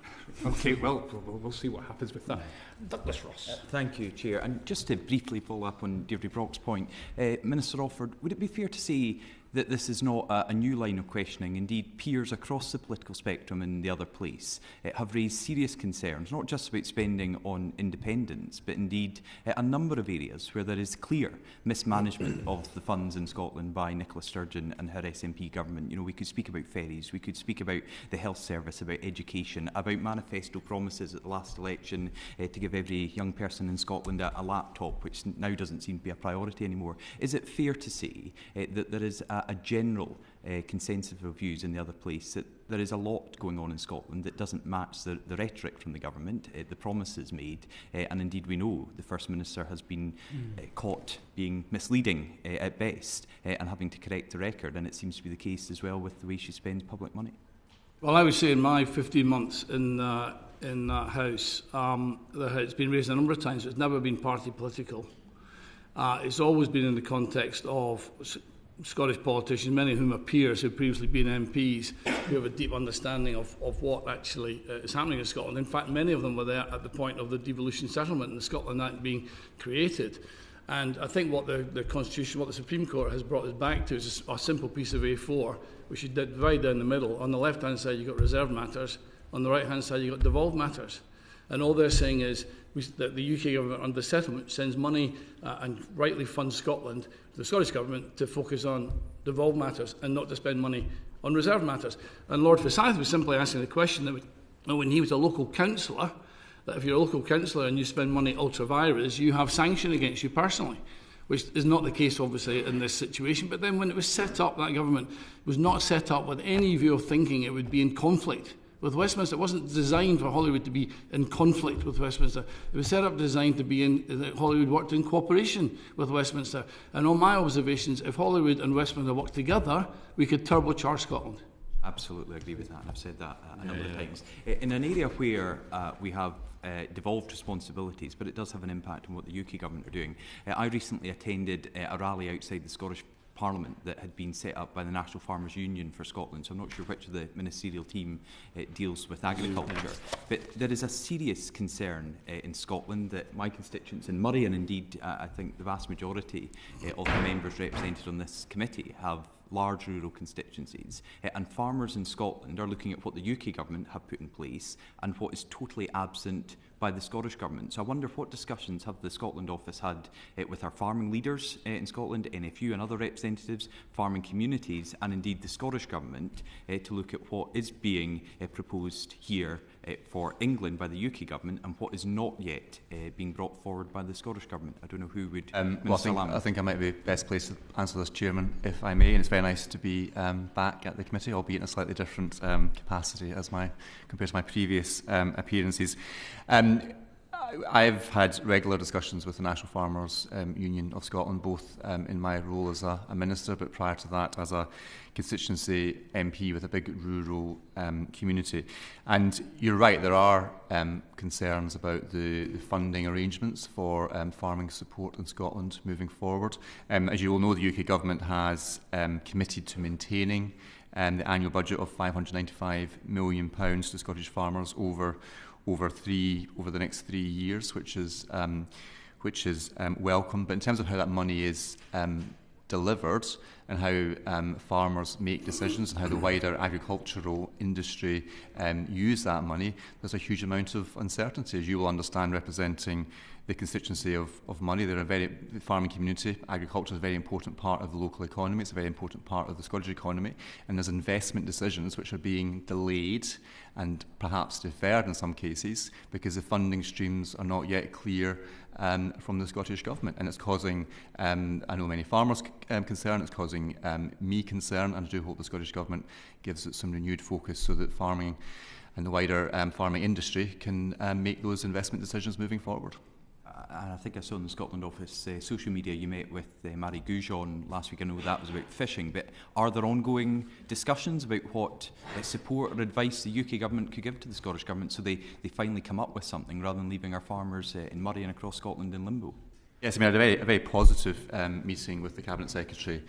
Okay, well, we'll see what happens with that. Douglas Ross. Thank you, Chair. And just to briefly follow up on Deirdre Brock's point, Minister Alford, would it be fair to say that this is not a new line of questioning? Indeed, peers across the political spectrum in the other place have raised serious concerns, not just about spending on independence, but indeed a number of areas where there is clear mismanagement of the funds in Scotland by Nicola Sturgeon and her SNP government. You know, we could speak about ferries, we could speak about the health service, about education, about manifesto promises at the last election to give every young person in Scotland a laptop, which now doesn't seem to be a priority anymore. Is it fair to say that there is a general consensus of views in the other place that there is a lot going on in Scotland that doesn't match the rhetoric from the government, the promises made, and indeed we know the First Minister has been caught being misleading at best and having to correct the record, and it seems to be the case as well with the way she spends public money? Well, I would say in my 15 months in that House, it's been raised a number of times. It's never been party political. It's always been in the context of Scottish politicians, many of whom are peers who have previously been MPs, who have a deep understanding of what actually is happening in Scotland. In fact, many of them were there at the point of the devolution settlement and the Scotland Act being created. And I think what the Constitution, what the Supreme Court has brought us back to is a simple piece of A4, which you divide down the middle. On the left-hand side, you've got reserved matters. On the right-hand side, you've got devolved matters. And all they're saying is that the UK government under the settlement sends money and rightly funds Scotland, the Scottish government, to focus on devolved matters and not to spend money on reserved matters. And Lord Forsyth was simply asking the question that when he was a local councillor, that if you're a local councillor and you spend money ultra vires, you have sanction against you personally, which is not the case, obviously, in this situation. But then when it was set up, that government was not set up with any view of thinking it would be in conflict with Westminster. It wasn't designed for Holyrood to be in conflict with Westminster. It was set up designed to be that Holyrood worked in cooperation with Westminster. And on my observations, if Holyrood and Westminster worked together, we could turbocharge Scotland. Absolutely agree with that, and I've said that a number of times. In an area where we have devolved responsibilities, but it does have an impact on what the UK government are doing, I recently attended a rally outside the Scottish Parliament that had been set up by the National Farmers Union for Scotland, so I'm not sure which of the ministerial team deals with agriculture. But there is a serious concern in Scotland that my constituents in Murray, and indeed I think the vast majority of the members represented on this committee, have large rural constituencies, and farmers in Scotland are looking at what the UK government have put in place and what is totally absent by the Scottish Government. So I wonder what discussions have the Scotland office had with our farming leaders in Scotland, NFU and other representatives, farming communities, and indeed the Scottish Government to look at what is being proposed here for England by the UK Government and what is not yet being brought forward by the Scottish Government. I don't know who would... I think I might be best placed to answer this, Chairman, if I may, and it's very nice to be back at the committee, albeit in a slightly different capacity as compared to my previous appearances. I've had regular discussions with the National Farmers Union of Scotland, both in my role as a minister, but prior to that as a constituency MP with a big rural community. And you're right, there are concerns about the funding arrangements for farming support in Scotland moving forward. As you all know, the UK Government has committed to maintaining the annual budget of £595 million to Scottish farmers over the next 3 years, which is welcome. But in terms of how that money is delivered and how farmers make decisions and how the wider agricultural industry use that money, there's a huge amount of uncertainty, as you will understand, representing the constituency of money. They're the farming community. Agriculture is a very important part of the local economy. It's a very important part of the Scottish economy. And there's investment decisions which are being delayed and perhaps deferred in some cases because the funding streams are not yet clear from the Scottish Government. And it's causing, I know many farmers concern, it's causing me concern, and I do hope the Scottish Government gives it some renewed focus so that farming and the wider farming industry can make those investment decisions moving forward. And I think I saw in the Scotland office social media you met with Marie Goujon last week. I know that was about fishing, but are there ongoing discussions about what support or advice the UK Government could give to the Scottish Government so they finally come up with something rather than leaving our farmers in Murray and across Scotland in limbo? Yes, I mean, I had a very positive meeting with the Cabinet Secretary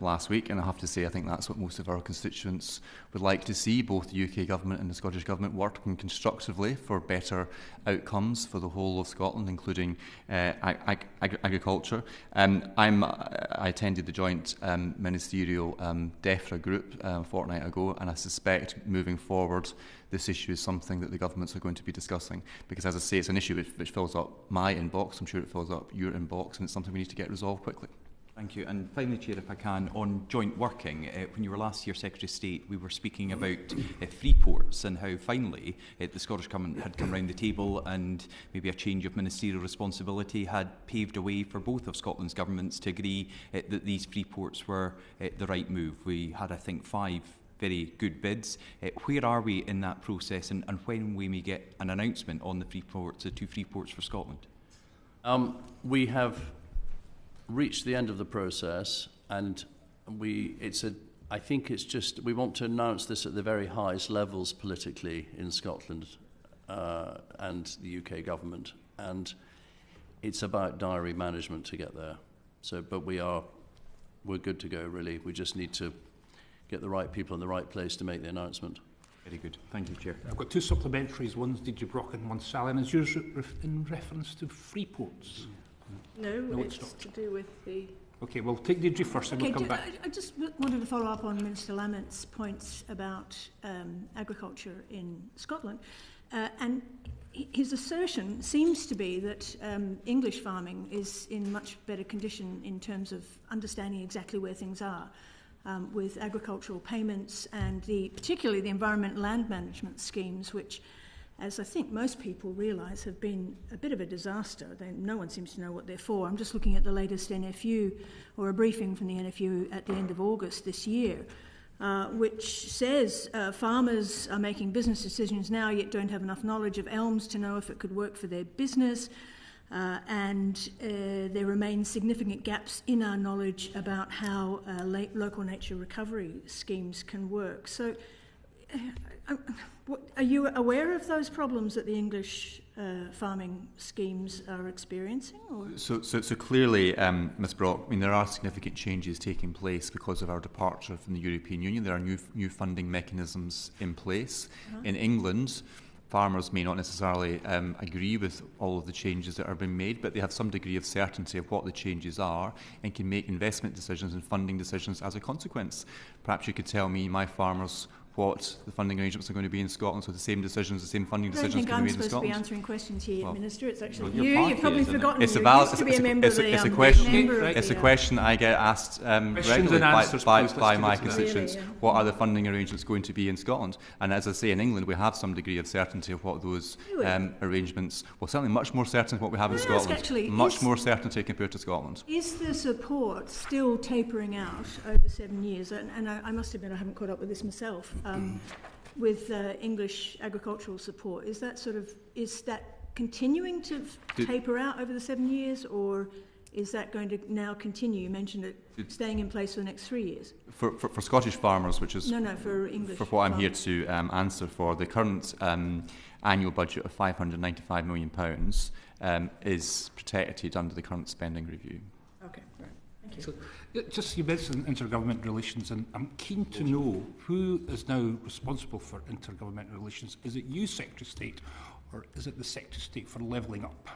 last week, and I have to say I think that's what most of our constituents would like to see, both the UK Government and the Scottish Government working constructively for better outcomes for the whole of Scotland, including agriculture. I attended the joint ministerial DEFRA group a fortnight ago, and I suspect moving forward this issue is something that the governments are going to be discussing, because as I say, it's an issue which fills up my inbox. I'm sure it fills up your inbox, and it's something we need to get resolved quickly. Thank you. And finally, Chair, if I can, on joint working, when you were last year Secretary of State, we were speaking about free ports and how finally the Scottish Government had come round the table and maybe a change of ministerial responsibility had paved a way for both of Scotland's governments to agree that these free ports were the right move. We had, I think, 5 very good bids. Where are we in that process, and when we may get an announcement on the free ports, the 2 free ports for Scotland? We have reached the end of the process, and I think it's just we want to announce this at the very highest levels politically in Scotland and the UK Government, and it's about diary management to get there. So, but we're good to go, really. We just need to get the right people in the right place to make the announcement. Very good. Thank you, Chair. I've got 2 supplementaries. One's DJ Brock and one's Sally, and it's usually in reference to free ports. No, it's to do with the... Okay, we'll take DJ first and we'll come back. I just wanted to follow up on Minister Lamont's points about agriculture in Scotland. And his assertion seems to be that English farming is in much better condition in terms of understanding exactly where things are. With agricultural payments and particularly the environmental land management schemes, which, as I think most people realise, have been a bit of a disaster. No one seems to know what they're for. I'm just looking at the latest NFU, or a briefing from the NFU at the end of August this year, which says farmers are making business decisions now, yet don't have enough knowledge of elms to know if it could work for their business. And there remain significant gaps in our knowledge about how local nature recovery schemes can work. So Are you aware of those problems that the English farming schemes are experiencing? Or? So clearly, Ms Brock, I mean, there are significant changes taking place because of our departure from the European Union. There are new funding mechanisms in place. In England, farmers may not necessarily agree with all of the changes that are being made, but they have some degree of certainty of what the changes are and can make investment decisions and funding decisions as a consequence. Perhaps you could tell me, my farmers, what the funding arrangements are going to be in Scotland, so the same decisions, the same funding decisions can be made in Scotland. I don't think I'm supposed to be answering questions here, well, Minister. It's actually well, you. You've probably forgotten. It's you a used to be a member of the It's a question I get asked regularly by my constituents. Really, yeah. What are the funding arrangements going to be in Scotland? And as I say, in England, we have some degree of certainty of what those arrangements, well, certainly much more certainty than what we have in Scotland. Actually, much more certainty compared to Scotland. Is the support still tapering out over 7 years? And I must admit, I haven't caught up with this myself. With English agricultural support, is that continuing to taper out over the 7 years, or is that going to now continue? You mentioned it staying in place for the next 3 years. For Scottish farmers, which is for English. For what I'm here to answer for, the current annual budget of £595 million is protected under the current spending review. Okay, right. Thank you. So, just you mentioned intergovernment relations, and I'm keen to know who is now responsible for intergovernmental relations. Is it you, Secretary of State, or is it the Secretary of State for Levelling Up?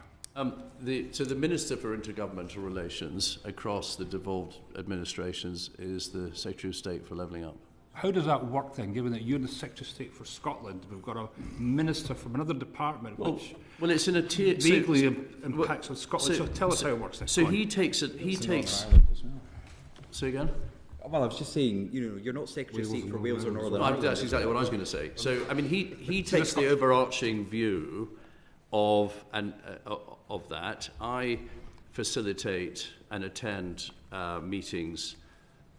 So the Minister for Intergovernmental Relations across the devolved administrations is the Secretary of State for Levelling Up. How does that work then, given that you're the Secretary of State for Scotland? We've got a minister from another department which it's in a tier vaguely impacts on Scotland. So tell us how it works then. So he takes. Say again? Well, I was just saying, you're not Secretary of State for Wales or Northern Ireland. That's exactly what I was going to say. So, I mean, he takes the overarching view of that. I facilitate and attend meetings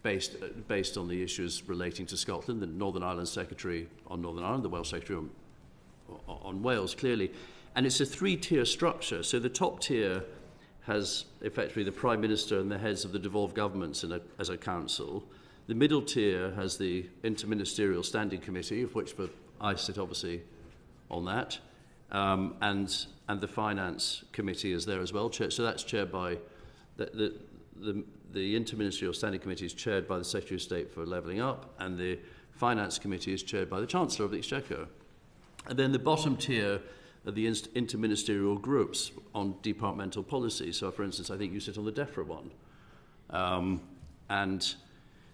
based on the issues relating to Scotland, the Northern Ireland Secretary on Northern Ireland, the Welsh Secretary on Wales, clearly. And it's a three-tier structure. So the top tier has effectively the Prime Minister and the heads of the devolved governments as a council. The middle tier has the Interministerial Standing Committee, of which I sit obviously on that, and the Finance Committee is there as well. So that's chaired by the Interministerial Standing Committee is chaired by the Secretary of State for Levelling Up, and the Finance Committee is chaired by the Chancellor of the Exchequer. And then the bottom tier are the interministerial groups on departmental policy. So, for instance, I think you sit on the DEFRA one. And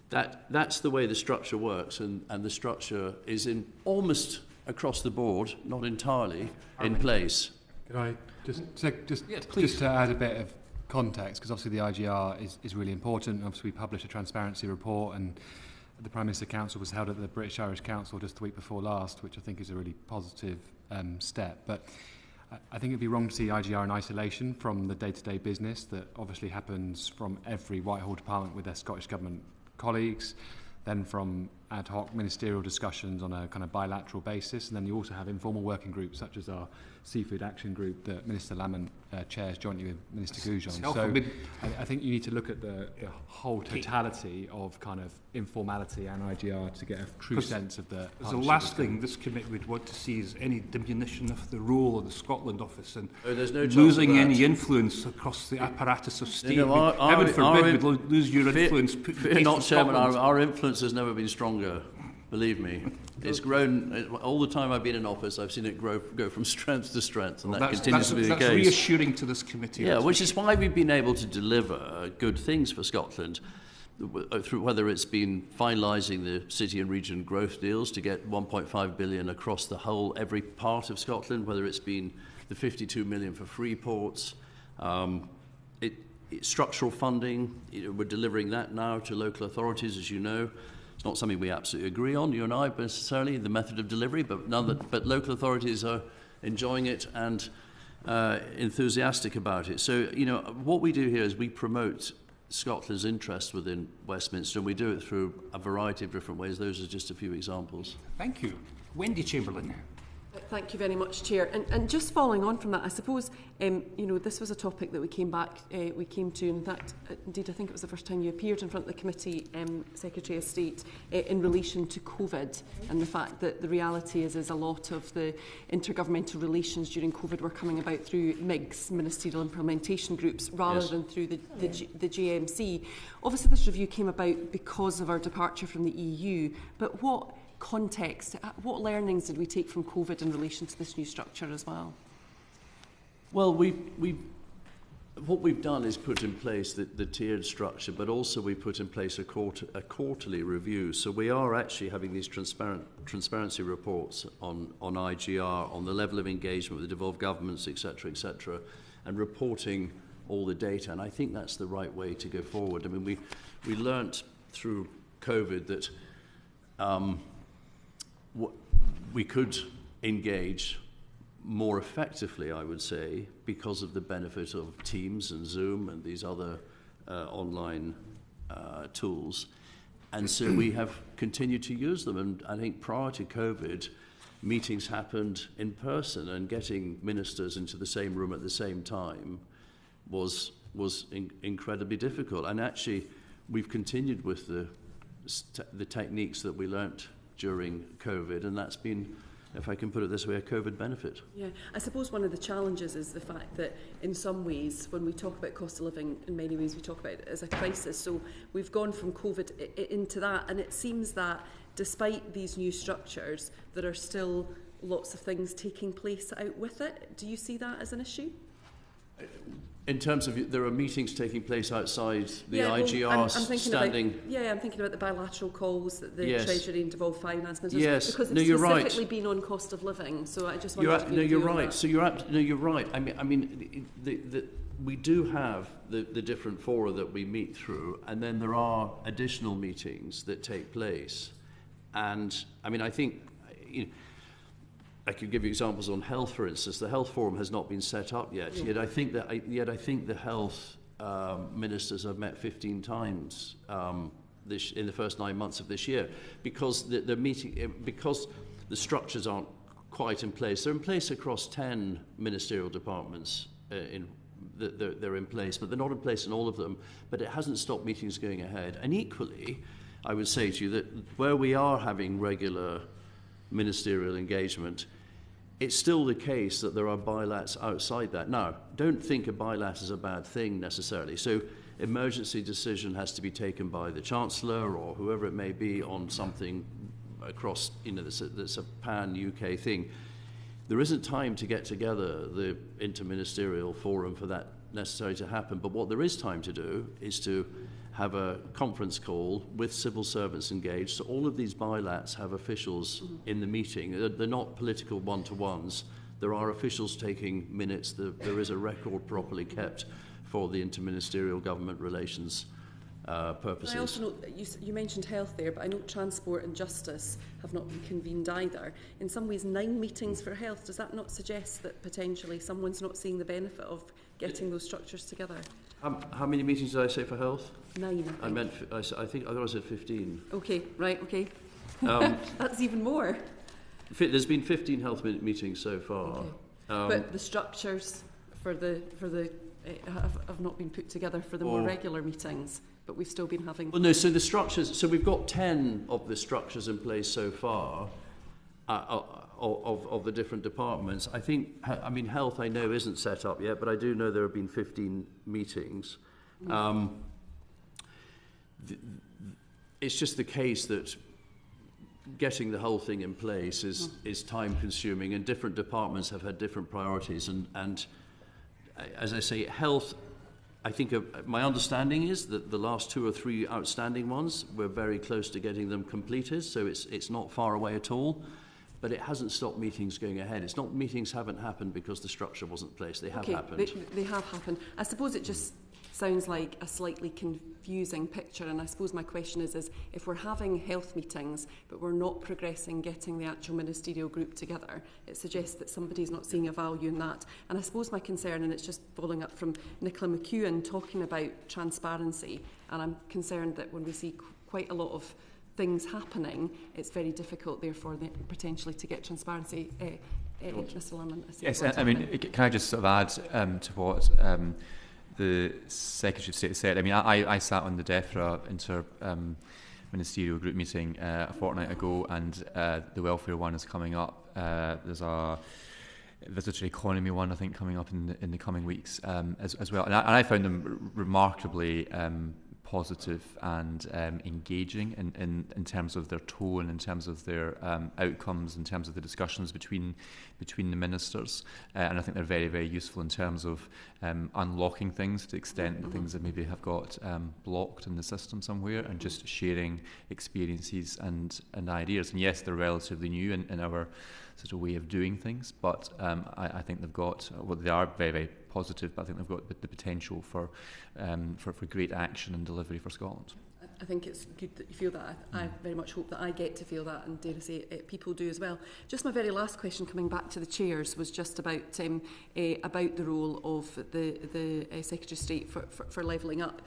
that's the way the structure works, and the structure is in almost across the board, not entirely, in place. Could I just to add a bit of context, because obviously the IGR is really important. Obviously, we published a transparency report, and the Prime Minister Council was held at the British Irish Council just the week before last, which I think is a really positive step. But I think it'd be wrong to see IGR in isolation from the day-to-day business that obviously happens from every Whitehall department with their Scottish Government colleagues, then from ad hoc ministerial discussions on a kind of bilateral basis, and then you also have informal working groups such as our Seafood Action Group that Minister Lamont chairs jointly with Minister Goujon. So I think you need to look at the whole totality of kind of informality and IGR to get a true sense of the... The last thing this committee would want to see is any diminution of the role of the Scotland office and losing any influence across the apparatus of state. Heaven forbid we'd lose your influence. Fear not, Chairman, our influence has never been stronger. Believe me, it's grown all the time I've been in office. I've seen it go from strength to strength, and that continues to be the case. That's reassuring to this committee. Yeah, which is why we've been able to deliver good things for Scotland, through whether it's been finalising the city and region growth deals to get 1.5 billion across the whole, every part of Scotland, whether it's been the 52 million for free ports, structural funding. We're delivering that now to local authorities, as you know. It's not something we absolutely agree on, you and I, necessarily, the method of delivery, but local authorities are enjoying it and enthusiastic about it. So, what we do here is we promote Scotland's interest within Westminster, and we do it through a variety of different ways. Those are just a few examples. Thank you. Wendy Chamberlain. Thank you very much, Chair. And just following on from that, I suppose, this was a topic that we came to. In fact, indeed, I think it was the first time you appeared in front of the committee, Secretary of State, in relation to COVID and the fact that the reality is a lot of the intergovernmental relations during COVID were coming about through MIGs, Ministerial Implementation Groups, rather than through the GMC. Obviously, this review came about because of our departure from the EU, but what context, what learnings did we take from COVID in relation to this new structure as well? Well, what we've done is put in place the tiered structure, but also we put in place a quarterly review. So we are actually having these transparency reports on IGR, on the level of engagement with the devolved governments, etc., and reporting all the data. And I think that's the right way to go forward. I mean, we learnt through COVID that we could engage more effectively, I would say, because of the benefit of Teams and Zoom and these other online tools. And so we have continued to use them. And I think prior to COVID, meetings happened in person, and getting ministers into the same room at the same time was incredibly difficult. And actually, we've continued with the techniques that we learnt during COVID, and that's been, if I can put it this way, a COVID benefit. Yeah, I suppose one of the challenges is the fact that in some ways, when we talk about cost of living, in many ways we talk about it as a crisis. So we've gone from COVID into that, and it seems that despite these new structures, there are still lots of things taking place out with it. Do you see that as an issue? In terms of, there are meetings taking place outside the IGR standing... I'm thinking about the bilateral calls that the Treasury and devolved finance ministers... Yes, because it's specifically been on cost of living, so I just wanted to... you're right. So you're right. I mean, we do have the different fora that we meet through, and then there are additional meetings that take place. And, I mean, I think... I could give you examples on health, for instance. The health forum has not been set up yet. Yet I think the health ministers have met 15 times in the first 9 months of this year, because because the structures aren't quite in place. They're in place across 10 ministerial departments. They're in place, but they're not in place in all of them. But it hasn't stopped meetings going ahead. And equally, I would say to you that where we are having regular ministerial engagement, it's still the case that there are bilats outside that. Now, don't think a bilat is a bad thing necessarily. So emergency decision has to be taken by the Chancellor or whoever it may be on something across, that's a pan-UK thing. There isn't time to get together the interministerial forum for that necessarily to happen, but what there is time to do is to have a conference call with civil servants engaged. So all of these bilats have officials in the meeting. They're not political one-to-ones. There are officials taking minutes. There is a record properly kept for the interministerial government relations purposes. I also note that you mentioned health there, but I know transport and justice have not been convened either. In some ways, 9 meetings for health. Does that not suggest that potentially someone's not seeing the benefit of getting those structures together? How many meetings did I say for health? 9. I thought I said 15. Okay, right, okay. That's even more. There's been 15 health meetings so far. Okay. But the structures for the have not been put together for the more regular meetings, but we've still been having... Well, no, so the structures... So we've got 10 of the structures in place so far of the different departments. I mean, health I know isn't set up yet, but I do know there have been 15 meetings. It's just the case that getting the whole thing in place is time consuming, and different departments have had different priorities, and as I say, health, I think my understanding is that the last 2 or 3 outstanding ones, we're very close to getting them completed, so it's not far away at all, but it hasn't stopped meetings going ahead. It's not meetings haven't happened because the structure wasn't in place. They have happened. They have happened. I suppose it just sounds like a slightly confusing picture, and I suppose my question is if we're having health meetings but we're not progressing getting the actual ministerial group together, it suggests that somebody's not seeing a value in that. And I suppose my concern, and it's just following up from Nicola McEwen talking about transparency, and I'm concerned that when we see quite a lot of things happening, it's very difficult therefore potentially to get transparency. Mr Lamont. Yes, I mean, can I just sort of add to what the Secretary of State said? I mean, I sat on the DEFRA ministerial group meeting a fortnight ago, and the welfare one is coming up. There's a visitor economy one, I think, coming up in the coming weeks as well. And I found them remarkably positive and engaging in terms of their tone, in terms of their outcomes, in terms of the discussions between the ministers. And I think they're very, very useful in terms of unlocking things to the extent that things that maybe have got blocked in the system somewhere, and just sharing experiences and ideas. And yes, they're relatively new in our sort of way of doing things, but I think they've got, well, they are very, very positive, but I think they've got the potential for great action and delivery for Scotland. I think it's good that you feel that. I very much hope that I get to feel that, and dare I say people do as well. Just my very last question, coming back to the chairs, was just about the role of the Secretary of State for levelling up.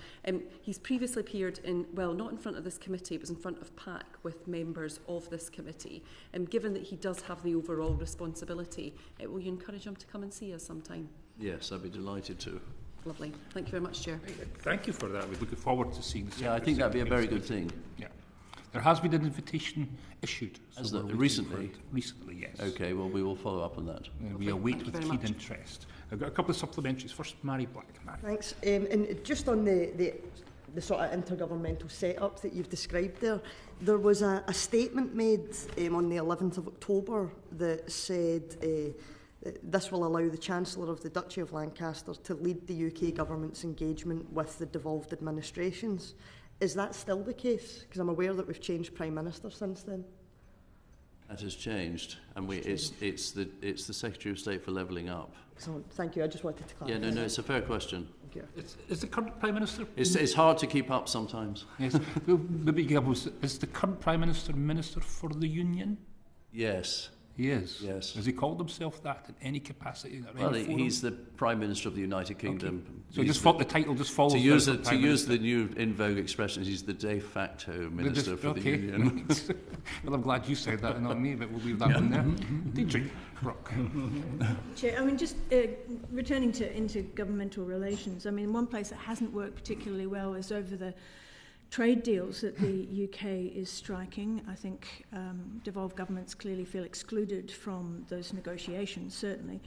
He's previously appeared not in front of this committee, it was in front of PAC with members of this committee. Given that he does have the overall responsibility, will you encourage him to come and see us sometime? Yes, I'd be delighted to. Lovely. Thank you very much, Chair. Thank you for that. We're looking forward to seeing the I think that'd be a very good thing. Yeah. There has been an invitation issued. So recently? Recently, yes. Okay, well, we will follow up on that. We await with keen interest. I've got a couple of supplementaries. First, Mary Black. Mary. Thanks. And just on the sort of intergovernmental setup that you've described there was a statement made on the 11th of October that said this will allow the Chancellor of the Duchy of Lancaster to lead the UK government's engagement with the devolved administrations. Is that still the case? Because I'm aware that we've changed Prime Minister since then. That has changed, and it's the Secretary of State for levelling up. Excellent. Thank you. I just wanted to clarify. Yeah, no, it's a fair question. Thank you. Is the current Prime Minister... It's hard to keep up sometimes. Yes. Is the current Prime Minister Minister for the Union? Yes. He is? Yes. Has he called himself that in any capacity? Well, he's the Prime Minister of the United Kingdom. Okay. So the title just follows... To use the new in vogue expression, he's the de facto Minister for the Union. Well, I'm glad you said that and not me, but we'll leave that one there. Deirdre Rock. Chair, I mean, just returning to intergovernmental relations, I mean, one place that hasn't worked particularly well is over the trade deals that the UK is striking. I think devolved governments clearly feel excluded from those negotiations, certainly.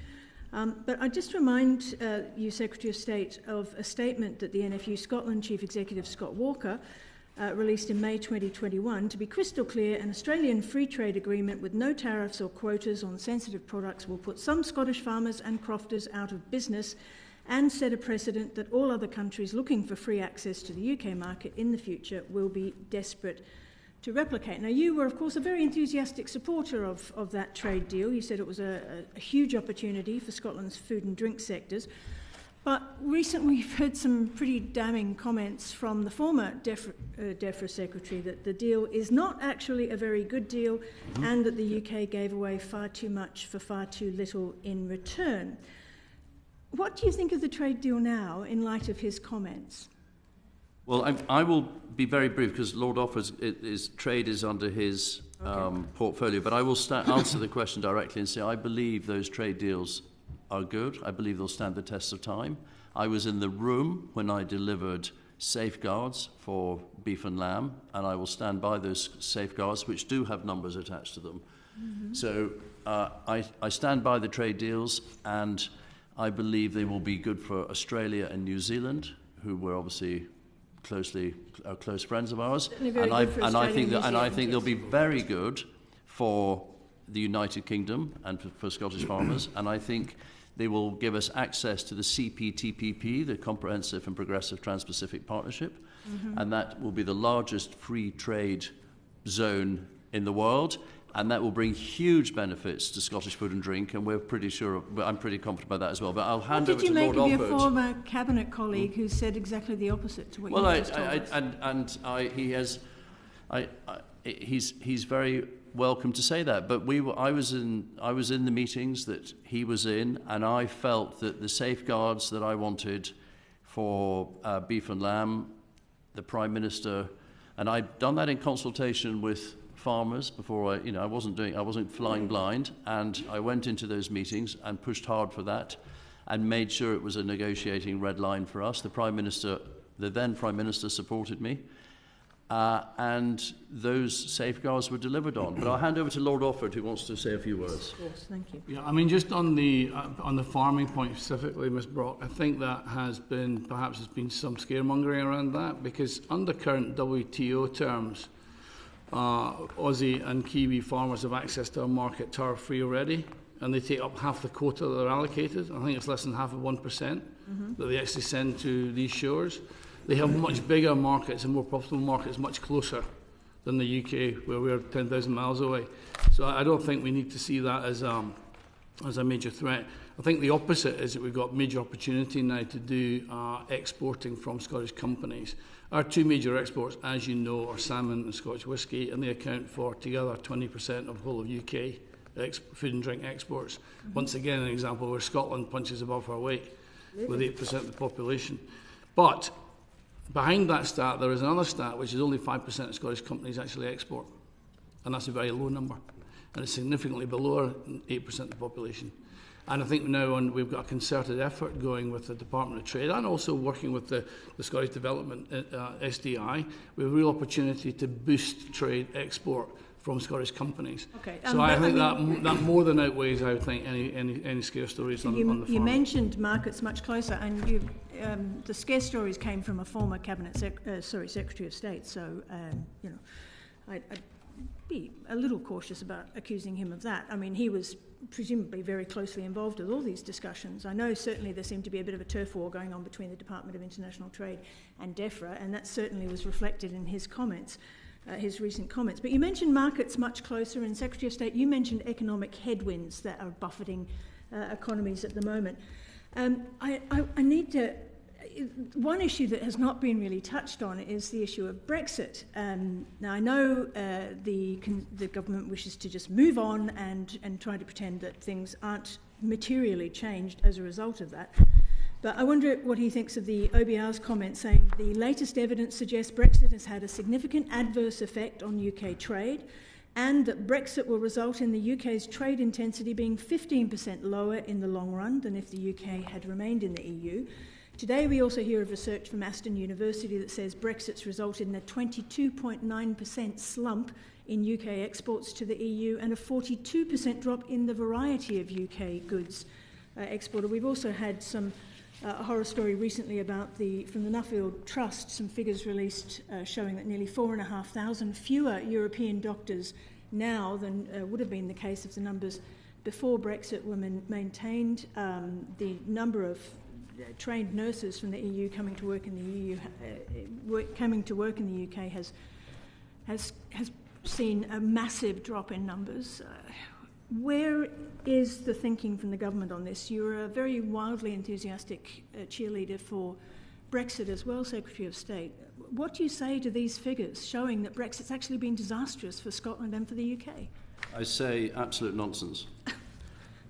But I just remind you, Secretary of State, of a statement that the NFU Scotland Chief Executive Scott Walker released in May 2021. To be crystal clear, an Australian free trade agreement with no tariffs or quotas on sensitive products will put some Scottish farmers and crofters out of business and set a precedent that all other countries looking for free access to the UK market in the future will be desperate to replicate. Now, you were, of course, a very enthusiastic supporter of that trade deal. You said it was a huge opportunity for Scotland's food and drink sectors. But recently we've heard some pretty damning comments from the former DEFRA Secretary that the deal is not actually a very good deal and that the UK gave away far too much for far too little in return. What do you think of the trade deal now in light of his comments? Well, I will be very brief because Lord Offers, trade is under his portfolio, but I will answer the question directly and say I believe those trade deals are good. I believe they'll stand the test of time. I was in the room when I delivered safeguards for beef and lamb, and I will stand by those safeguards, which do have numbers attached to them. Mm-hmm. So I stand by the trade deals, and I believe they will be good for Australia and New Zealand, who were obviously close friends of ours. And I think they'll be very good for the United Kingdom and for Scottish farmers. And I think they will give us access to the CPTPP, the Comprehensive and Progressive Trans-Pacific Partnership, and that will be the largest free trade zone in the world. And that will bring huge benefits to Scottish food and drink, and I'm pretty confident about that as well. But I'll hand over to Lord Offord. What did you make of your former cabinet colleague who said exactly the opposite to what you just told us? He's very welcome to say that. But I was in the meetings that he was in, and I felt that the safeguards that I wanted for beef and lamb, the Prime Minister, and I'd done that in consultation with farmers before I wasn't flying blind, and I went into those meetings and pushed hard for that and made sure it was a negotiating red line for us. The then Prime Minister supported me, and those safeguards were delivered on. But I'll hand over to Lord Offord, who wants to say a few words. Yes, thank you. Yeah, I mean, just on the farming point specifically, Ms. Brock, I think that has been some scaremongering around that, because under current WTO terms, Aussie and Kiwi farmers have access to our market tariff-free already, and they take up half the quota that they're allocated. I think it's less than half of 1% that they actually send to these shores. They have much bigger markets and more profitable markets much closer than the UK, where we're 10,000 miles away. So I don't think we need to see that as a major threat. I think the opposite is that we've got major opportunity now to do exporting from Scottish companies. Our two major exports, as you know, are salmon and Scotch whisky, and they account for together 20% of the whole of UK food and drink exports. Once again, an example where Scotland punches above our weight with 8% of the population. But behind that stat, there is another stat, which is only 5% of Scottish companies actually export. And that's a very low number. And it's significantly below 8% of the population. And I think now we've got a concerted effort going with the Department of Trade and also working with the Scottish Development SDI. We have a real opportunity to boost trade export from Scottish companies. Okay. So I think that more than outweighs, I think, any scare stories on the farm. You mentioned markets much closer, and the scare stories came from a former Secretary of State. So I'd be a little cautious about accusing him of that. I mean, he was presumably very closely involved with all these discussions. I know certainly there seemed to be a bit of a turf war going on between the Department of International Trade and DEFRA, and that certainly was reflected in his comments. His recent comments. But you mentioned markets much closer, and Secretary of State, you mentioned economic headwinds that are buffeting economies at the moment. I need to... One issue that has not been really touched on is the issue of Brexit. Now, I know the government wishes to just move on and try to pretend that things aren't materially changed as a result of that. But I wonder what he thinks of the OBR's comment saying the latest evidence suggests Brexit has had a significant adverse effect on UK trade, and that Brexit will result in the UK's trade intensity being 15% lower in the long run than if the UK had remained in the EU. Today we also hear of research from Aston University that says Brexit's resulted in a 22.9% slump in UK exports to the EU and a 42% drop in the variety of UK goods exported. We've also had a horror story recently about from the Nuffield Trust, some figures released showing that nearly 4,500 fewer European doctors now than would have been the case if the numbers before Brexit were maintained. The number of trained nurses from the EU coming to work in the UK has seen a massive drop in numbers. Where is the thinking from the government on this? You're a very wildly enthusiastic cheerleader for Brexit as well, Secretary of State. What do you say to these figures showing that Brexit's actually been disastrous for Scotland and for the UK? I say absolute nonsense.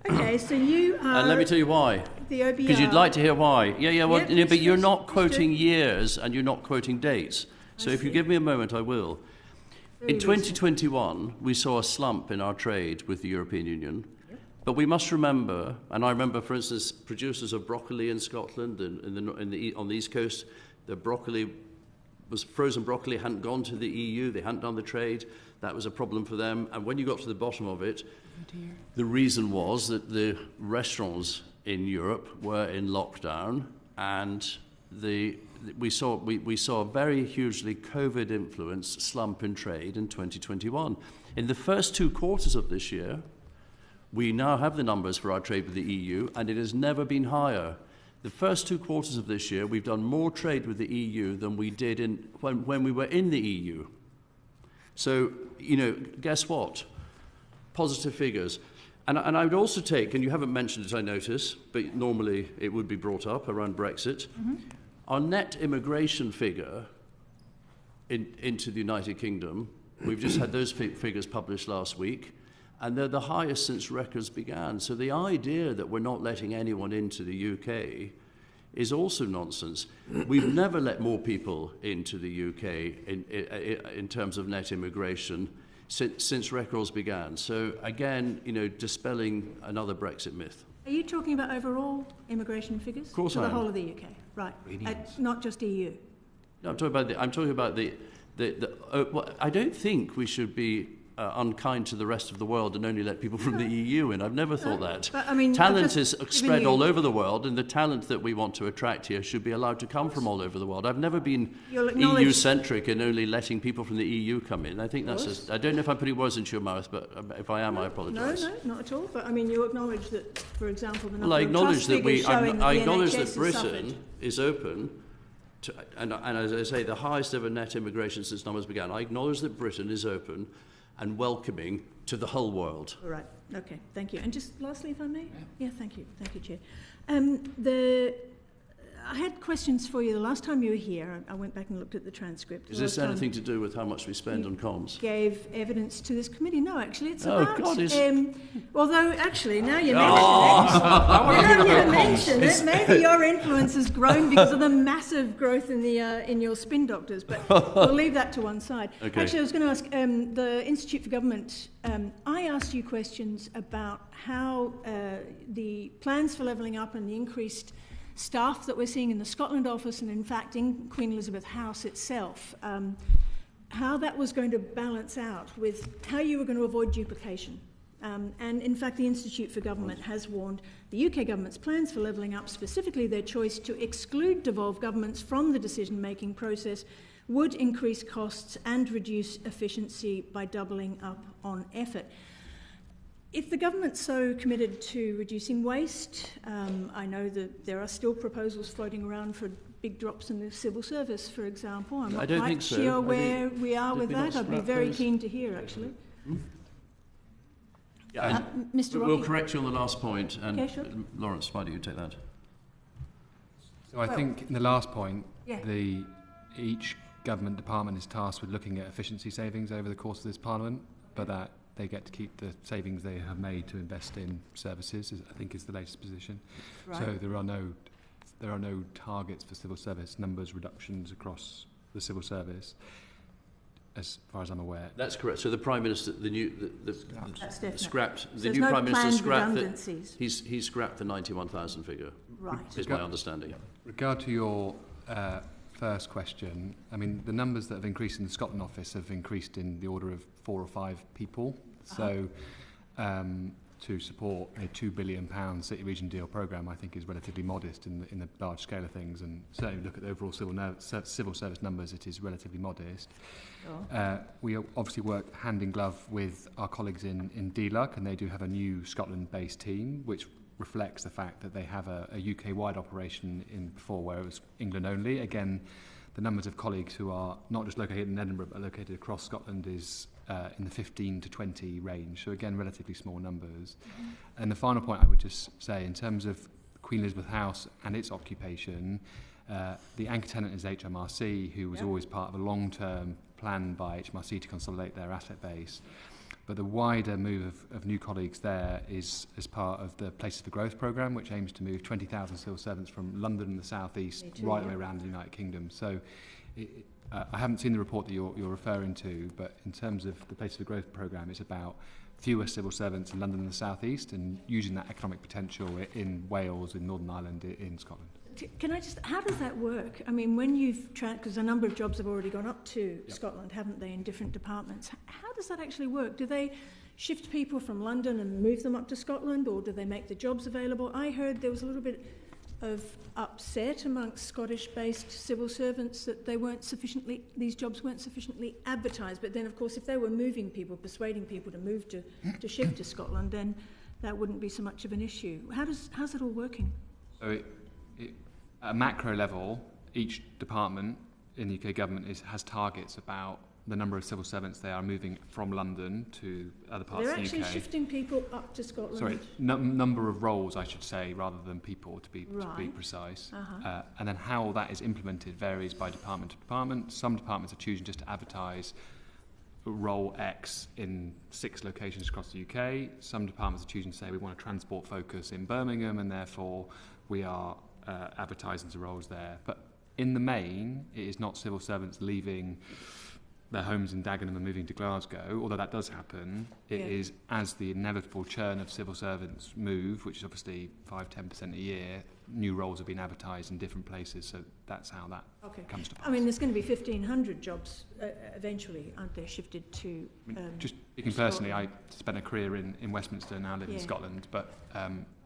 Okay, so you are... And let me tell you why. The OBR... Because you'd like to hear why. But you're not quoting please years and you're not quoting dates. So if you give me a moment, I will. In 2021, we saw a slump in our trade with the European Union. But we must remember, and I remember, for instance, producers of broccoli in Scotland on the East Coast, the frozen broccoli hadn't gone to the EU, they hadn't done the trade. That was a problem for them. And when you got to the bottom of it, the reason was that the restaurants in Europe were in lockdown, and we saw a very hugely COVID-influenced slump in trade in 2021. In the first 2 quarters of this year, we now have the numbers for our trade with the EU, and it has never been higher. The first 2 quarters of this year, we've done more trade with the EU than we did when we were in the EU. So, guess what? Positive figures. And I would also take, and you haven't mentioned it, I notice, but normally it would be brought up around Brexit, our net immigration figure into the United Kingdom, we've just had those figures published last week, and they're the highest since records began. So the idea that we're not letting anyone into the UK is also nonsense. We've never let more people into the UK in terms of net immigration since records began. So again, dispelling another Brexit myth. Are you talking about overall immigration figures? Of course for I the am. whole of the UK, right? Not just EU. No, I'm talking about the well, I don't think we should be unkind to the rest of the world and only let people from the EU in. I've never thought that. But, I mean, talent is spread all over the world, and the talent that we want to attract here should be allowed to come from all over the world. I've never been EU-centric and only letting people from the EU come in. I think that's I don't know if I'm putting words into your mouth, but if I am, I apologise. No, not at all. But I mean, you acknowledge that, for example, the number well, I of acknowledge trust that figures showing I the acknowledge NHS that has Britain suffered. is open to, and as I say, the highest ever net immigration since numbers began. I acknowledge that Britain is open and welcoming to the whole world. All right. Okay. Thank you. And just lastly, if I may. Yeah. Thank you. Thank you, Chair. I had questions for you the last time you were here. I went back and looked at the transcript. Is this anything to do with how much we spend on comms? Gave evidence to this committee. No, actually, it's Oh, about... God, although, actually, now you mention it, maybe your influence has grown because of the massive growth in your spin doctors, but we'll leave that to one side. Okay. Actually, I was going to ask the Institute for Government, I asked you questions about how the plans for levelling up and the increased staff that we're seeing in the Scotland office and in fact in Queen Elizabeth House itself, how that was going to balance out with how you were going to avoid duplication. And in fact the Institute for Government has warned the UK government's plans for levelling up, specifically their choice to exclude devolved governments from the decision-making process, would increase costs and reduce efficiency by doubling up on effort. If the government's so committed to reducing waste, I know that there are still proposals floating around for big drops in the civil service, for example. I'm not quite sure where we are with that. I'd be very keen to hear, actually. Yeah, Mr. Rocky. We'll correct you on the last point, and Okay, sure. Lawrence, why don't you take that? So I think in the last point, Yeah. each government department is tasked with looking at efficiency savings over the course of this Parliament, but that they get to keep the savings they have made to invest in services, I think is the latest position. Right. So there are no targets for civil service numbers reductions across the civil service, as far as I'm aware. That's correct. So the Prime Minister, That's definite. scrapped. So The there's new no Prime Minister planned scrapped redundancies. he scrapped the 91,000 figure. Right. Is my understanding. Regard to your first question, I mean, the numbers that have increased in the Scotland office have increased in the order of 4 or 5 people. So to support a £2 billion city region deal programme, I think is relatively modest in the large scale of things, and certainly look at the overall civil service numbers, it is relatively modest. Sure. We obviously work hand in glove with our colleagues in DLUC, and they do have a new Scotland-based team, which reflects the fact that they have a UK-wide operation in before where it was England only. Again, the numbers of colleagues who are not just located in Edinburgh but located across Scotland is in the 15 to 20 range. So again, relatively small numbers. Mm-hmm. And the final point I would just say, in terms of Queen Elizabeth House and its occupation, the anchor tenant is HMRC, who was always part of a long-term plan by HMRC to consolidate their asset base. But the wider move of new colleagues there is as part of the Places for Growth programme, which aims to move 20,000 civil servants from London and the South East right the way around the United Kingdom. So I haven't seen the report that you're referring to, but in terms of the Places for Growth programme, it's about fewer civil servants in London and the South East and using that economic potential in Wales, in Northern Ireland, in Scotland. Can I just, how does that work? I mean, when you've, because a number of jobs have already gone up to Scotland, haven't they, in different departments? How does that actually work? Do they shift people from London and move them up to Scotland, or do they make the jobs available? I heard there was a little bit of upset amongst Scottish-based civil servants that these jobs weren't sufficiently advertised. But then, of course, if they were moving people, persuading people to move to shift to Scotland, then that wouldn't be so much of an issue. How's it all working? So at a macro level, each department in the UK government has targets about the number of civil servants they are moving from London to other parts of the UK. They're actually shifting people up to Scotland? Sorry, number of roles, I should say, rather than people, to be precise. Uh-huh. And then how that is implemented varies by department to department. Some departments are choosing just to advertise role X in 6 locations across the UK. Some departments are choosing to say we want a transport focus in Birmingham, and therefore we are advertising to roles there. But in the main, it is not civil servants leaving their homes in Dagenham and moving to Glasgow, although that does happen, it is as the inevitable churn of civil servants move, which is obviously 5-10% a year, new roles have been advertised in different places, so that's how that comes to pass. I mean, there's going to be 1,500 jobs eventually, aren't they, shifted to just speaking personally, I spent a career in Westminster, now live in Scotland, but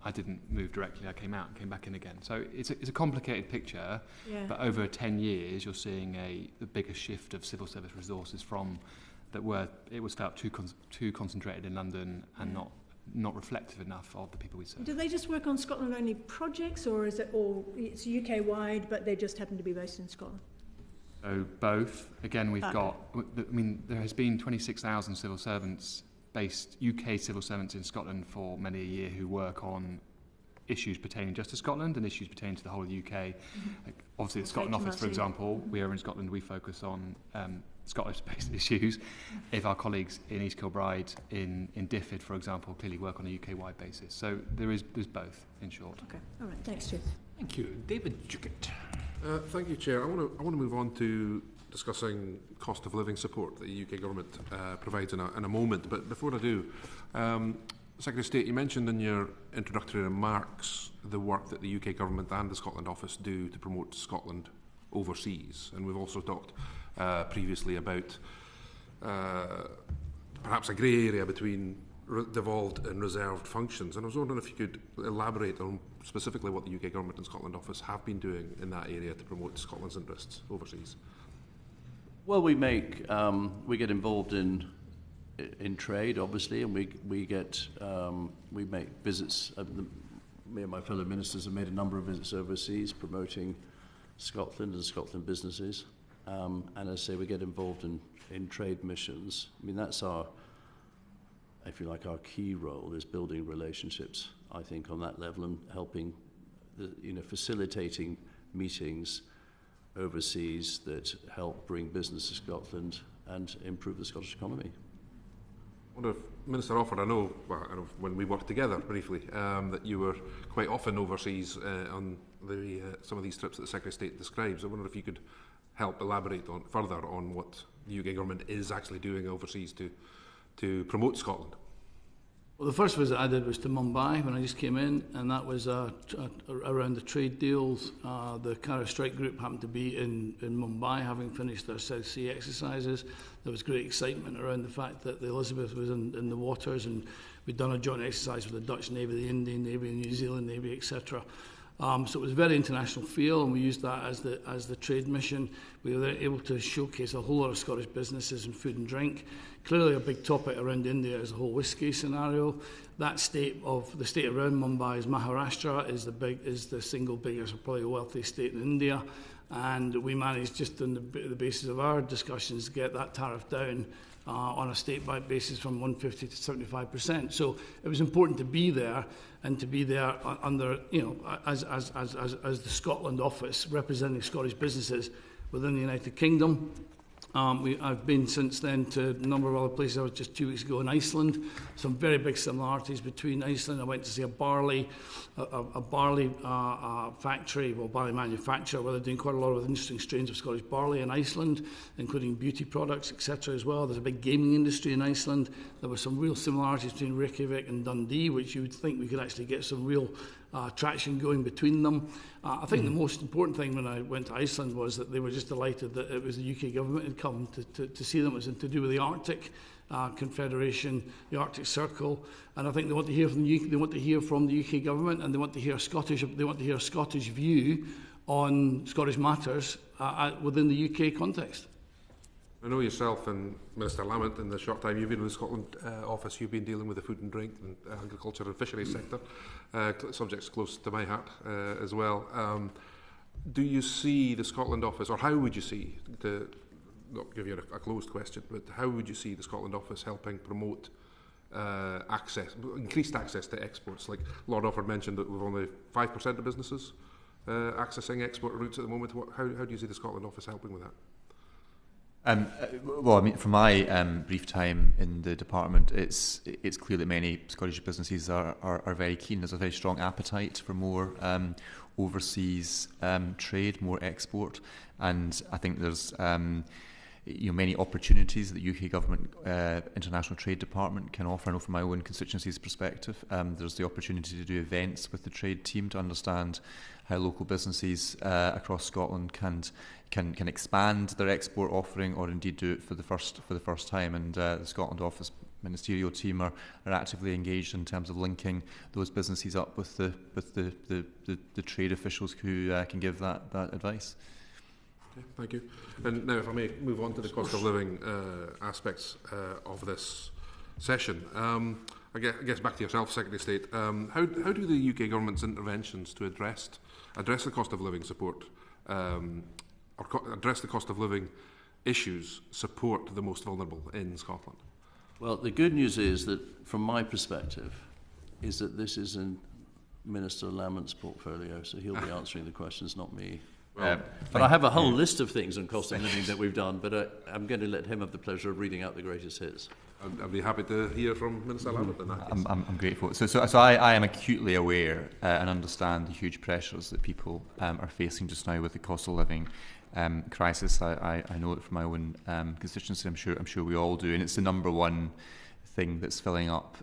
I didn't move directly. I came out and came back in again. So it's a complicated picture, but over 10 years, you're seeing the biggest shift of civil service resources from it was felt too concentrated in London and not reflective enough of the people we serve. Do they just work on Scotland-only projects, or is it all, it's UK-wide, but they just happen to be based in Scotland? So both. Again, we've got, I mean, there has been 26,000 civil servants UK civil servants in Scotland for many a year who work on issues pertaining just to Scotland and issues pertaining to the whole of the UK. Like, obviously, the Scotland office, for example, we are in Scotland, we focus on Scottish-based issues. If our colleagues in East Kilbride, in Diffid, for example, clearly work on a UK-wide basis. So there's both, in short. Okay, all right, thanks, Chair. Thank you. David Duckett. Thank you, Chair. I want to move on to discussing cost of living support that the UK government provides in a moment. But before I do, Secretary of State, you mentioned in your introductory remarks the work that the UK government and the Scotland Office do to promote Scotland overseas. And we've also talked previously about perhaps a grey area between devolved and reserved functions. And I was wondering if you could elaborate on specifically what the UK government and Scotland Office have been doing in that area to promote Scotland's interests overseas. Well, we get involved in trade, obviously, and we make visits. Me and my fellow ministers have made a number of visits overseas, promoting Scotland and Scotland businesses. And as I say, we get involved in trade missions. I mean, that's our key role is building relationships. I think on that level and helping, facilitating meetings overseas that help bring business to Scotland and improve the Scottish economy. I wonder if Minister Offord, I know when we worked together briefly, that you were quite often overseas on some of these trips that the Secretary of State describes. I wonder if you could help elaborate further on what the UK government is actually doing overseas to promote Scotland. Well, the first visit I did was to Mumbai when I just came in, and that was around the trade deals. The Kara Strike Group happened to be in Mumbai, having finished their South Sea exercises. There was great excitement around the fact that the Elizabeth was in the waters, and we'd done a joint exercise with the Dutch Navy, the Indian Navy, the New Zealand Navy, etc. So it was a very international feel, and we used that as the trade mission. We were able to showcase a whole lot of Scottish businesses in food and drink. Clearly a big topic around India is the whole whisky scenario. The state around Mumbai is Maharashtra, is the single biggest, or probably wealthiest state in India. And we managed, just on the basis of our discussions, to get that tariff down on a state-by basis from 150 to 75%. So it was important to be there, and to be there under, as the Scotland Office representing Scottish businesses within the United Kingdom. I've been since then to a number of other places. I was just 2 weeks ago in Iceland. Some very big similarities between Iceland. I went to see a barley factory, barley manufacturer, where they're doing quite a lot of interesting strains of Scottish barley in Iceland, including beauty products, etc. as well. There's a big gaming industry in Iceland. There were some real similarities between Reykjavik and Dundee, which you would think we could actually get some real traction going between them. I think the most important thing when I went to Iceland was that they were just delighted that it was the UK government had come to see them. It was to do with the Arctic Confederation, the Arctic Circle, and I think they want to hear from the UK. They want to hear from the UK government, and they want to hear a Scottish view on Scottish matters within the UK context. I know yourself and Minister Lamont, in the short time you've been in the Scotland Office, you've been dealing with the food and drink and agriculture and fisheries sector, subjects close to my heart as well. Do you see the Scotland Office, or how would you see, to not give you a closed question, but how would you see the Scotland Office helping promote increased access to exports? Like Lord Offord mentioned that we've only 5% of businesses accessing export routes at the moment. How do you see the Scotland Office helping with that? Well, I mean, from my brief time in the department, it's clear that many Scottish businesses are very keen. There's a very strong appetite for more overseas trade, more export, and I think there's many opportunities that the UK Government International Trade Department can offer. I know from my own constituency's perspective, there's the opportunity to do events with the trade team to understand how local businesses across Scotland can expand their export offering, or indeed do it for the first time. And the Scotland Office ministerial team are actively engaged in terms of linking those businesses up with the trade officials who can give that advice. Okay, thank you. And now, if I may move on to the cost of living aspects of this session. I guess back to yourself, Secretary of State. How do the UK government's interventions to address the cost of living support address the cost of living issues support the most vulnerable in Scotland? Well, the good news is that, from my perspective, is that this is in Minister Lamont's portfolio, so he'll be answering the questions, not me. Well, but I have a whole list of things on cost of living that we've done, but I'm going to let him have the pleasure of reading out the greatest hits. I'd be happy to hear from Minister Lamont in that case. I'm grateful. So I am acutely aware and understand the huge pressures that people are facing just now with the cost of living crisis. I know it from my own constituency. I'm sure we all do, and it's the number one thing that's filling up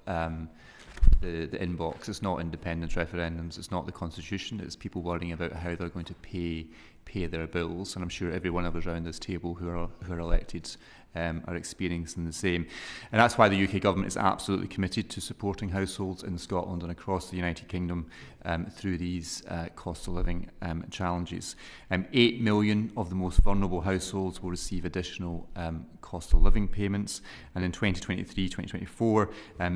the inbox. It's not independence referendums. It's not the Constitution. It's people worrying about how they're going to pay their bills. And I'm sure every one of us around this table who are elected are experiencing the same. And that's why the UK Government is absolutely committed to supporting households in Scotland and across the United Kingdom through these cost of living challenges. 8 million of the most vulnerable households will receive additional cost of living payments, and in 2023-2024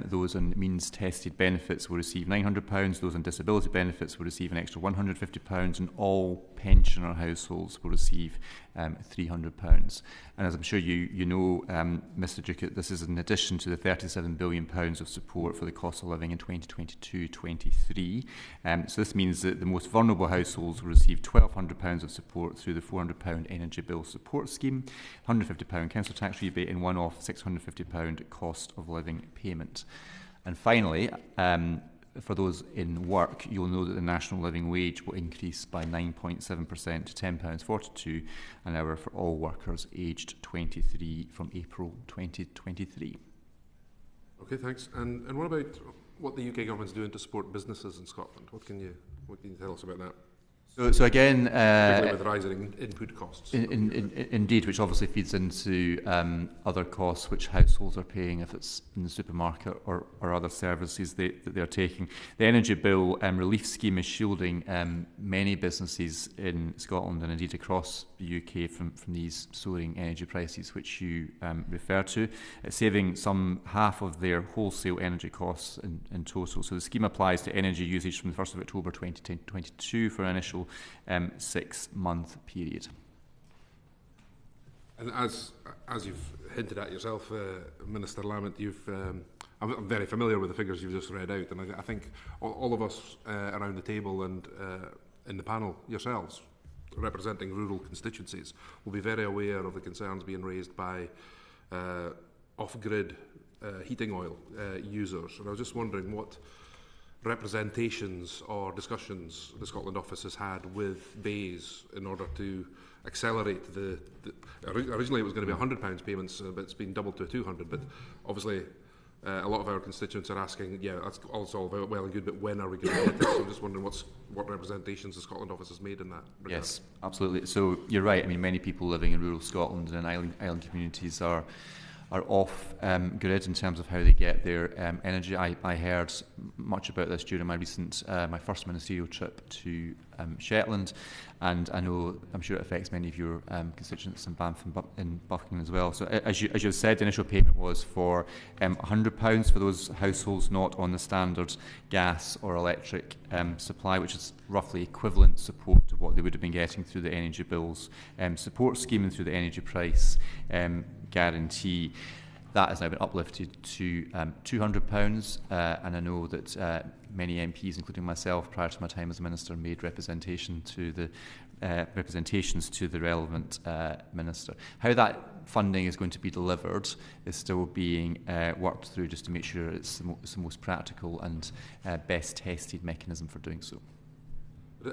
those on means-tested benefits will receive £900, those on disability benefits will receive an extra £150, and all pensioner households will receive £300. And as I'm sure you know, Mr Duckett, this is in addition to the £37 billion of support for the cost of living in 2022-23. So this means that the most vulnerable households will receive £1,200 of support through the £400 energy bill support scheme, £150 council tax rebate, and one-off £650 cost of living payment. And finally, for those in work, you'll know that the national living wage will increase by 9.7% to £10.42 an hour for all workers aged 23 from April 2023. Okay, thanks. And what about what the UK government's doing to support businesses in Scotland? What can you tell us about that? So again, particularly with rising input costs. Indeed, which obviously feeds into other costs which households are paying if it's in the supermarket or other services that they're taking. The energy bill relief scheme is shielding many businesses in Scotland and indeed across the UK from these soaring energy prices which you refer to, saving some half of their wholesale energy costs in total. So the scheme applies to energy usage from the 1st of October 2022 for an initial 6-month period. And as you've hinted at yourself, Minister Lamont, I'm very familiar with the figures you've just read out, and I think all of us around the table and in the panel, yourselves, representing rural constituencies, will be very aware of the concerns being raised by off-grid heating oil users. And I was just wondering what representations or discussions the Scotland Office has had with BEIS in order to accelerate the originally it was going to be £100 payments, but it's been doubled to £200. But obviously, a lot of our constituents are asking, that's all very well and good, but when are we going to get this? So I'm just wondering what representations the Scotland Office has made in that regard. Yes, absolutely. So you're right. I mean, many people living in rural Scotland and island communities are off grid in terms of how they get their energy. I heard much about this during my first ministerial trip to Shetland, and I'm sure it affects many of your constituents in Banff and in Buckingham as well. So as you said, the initial payment was for £100 for those households not on the standard gas or electric supply, which is roughly equivalent support to what they would have been getting through the energy bills support scheme and through the energy price guarantee. That has now been uplifted to £200, and I know that many MPs, including myself, prior to my time as a minister, made representations to the relevant minister. How that funding is going to be delivered is still being worked through, just to make sure it's the most practical and best tested mechanism for doing so.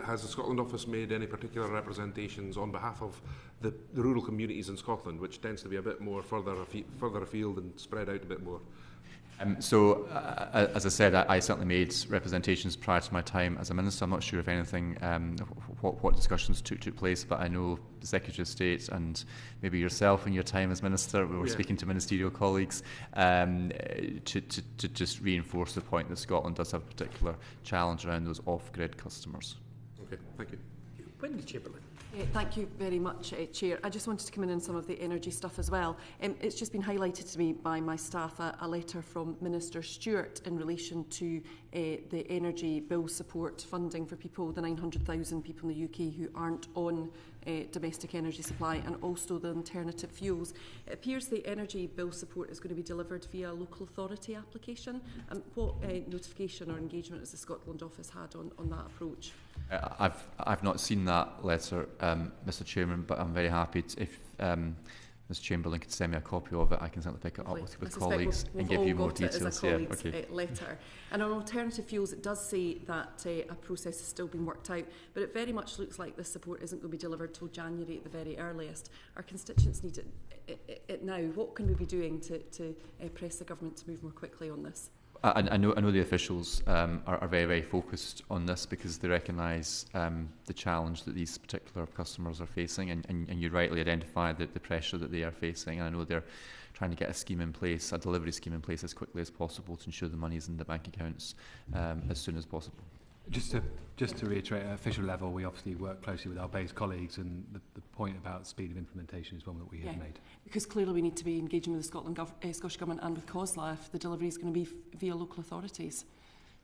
Has the Scotland Office made any particular representations on behalf of the rural communities in Scotland, which tends to be a bit more further afield and spread out a bit more? As I said, I certainly made representations prior to my time as a minister. I'm not sure if anything, what discussions took place, but I know the Secretary of State and maybe yourself in your time as minister, we were speaking to ministerial colleagues to just reinforce the point that Scotland does have a particular challenge around those off-grid customers. Okay, thank you. Wendy Chamberlain. Thank you very much, Chair. I just wanted to come in on some of the energy stuff as well. It's just been highlighted to me by my staff a letter from Minister Stewart in relation to the energy bill support funding for people, the 900,000 people in the UK who aren't on domestic energy supply, and also the alternative fuels. It appears the energy bill support is going to be delivered via a local authority application. What notification or engagement has the Scotland Office had on that approach? I've not seen that letter, Mr. Chairman, but I'm very happy if Ms. Chamberlain could send me a copy of it. I can certainly pick it up with colleagues and give you more details. Letter. And on alternative fuels, it does say that a process is still being worked out, but it very much looks like this support isn't going to be delivered till January at the very earliest. Our constituents need it now. What can we be doing to press the government to move more quickly on this? I know the officials are very, very focused on this because they recognise the challenge that these particular customers are facing, and you rightly identify the pressure that they are facing. And I know they're trying to get a scheme in place, a delivery scheme in place as quickly as possible to ensure the money is in the bank accounts as soon as possible. Just to reiterate, at official level, we obviously work closely with our base colleagues, and the point about speed of implementation is one that we have made. Because clearly we need to be engaging with the Scottish Government and with COSLA if the delivery is going to be via local authorities.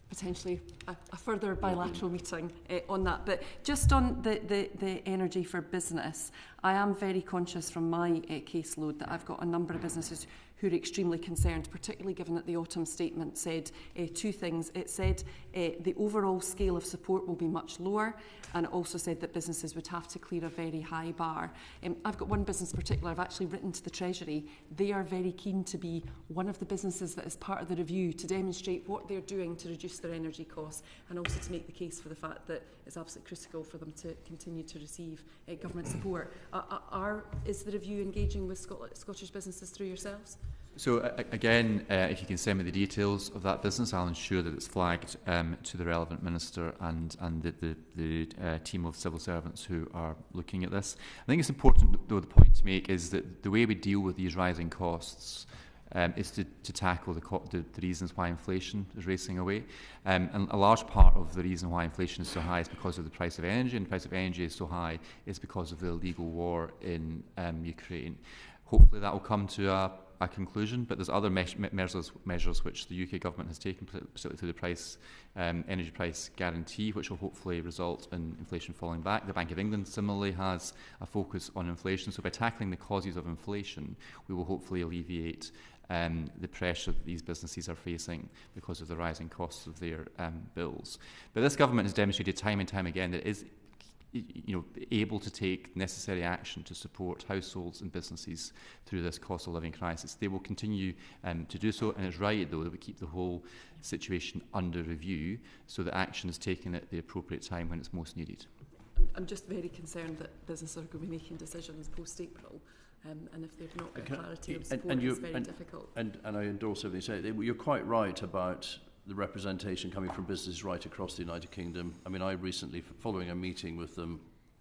Potentially a further bilateral meeting on that. But just on the energy for business, I am very conscious from my caseload that I've got a number of businesses who are extremely concerned, particularly given that the autumn statement said two things. It said the overall scale of support will be much lower, and it also said that businesses would have to clear a very high bar. I've got one business in particular, I've actually written to the Treasury. They are very keen to be one of the businesses that is part of the review to demonstrate what they're doing to reduce their energy costs, and also to make the case for the fact that it's absolutely critical for them to continue to receive government support. Is the review engaging with Scottish businesses through yourselves? So again, if you can send me the details of that business, I'll ensure that it's flagged to the relevant minister and the team of civil servants who are looking at this. I think it's important, though, the point to make is that the way we deal with these rising costs is to tackle the reasons why inflation is racing away. And a large part of the reason why inflation is so high is because of the price of energy, and the price of energy is so high is because of the illegal war in Ukraine. Hopefully that will come to a conclusion, but there's other measures which the UK government has taken, particularly through the energy price guarantee, which will hopefully result in inflation falling back. The Bank of England similarly has a focus on inflation, so by tackling the causes of inflation, we will hopefully alleviate the pressure that these businesses are facing because of the rising costs of their bills. But this government has demonstrated time and time again that it is able to take necessary action to support households and businesses through this cost of living crisis. They will continue to do so, and it's right, though, that we keep the whole situation under review so that action is taken at the appropriate time when it's most needed. I'm just very concerned that businesses are going to be making decisions post-April, and if they've not got clarity of support, it's very difficult. And I endorse everything you say. You're quite right about the representation coming from businesses right across the United Kingdom. I mean, I recently, following a meeting with them,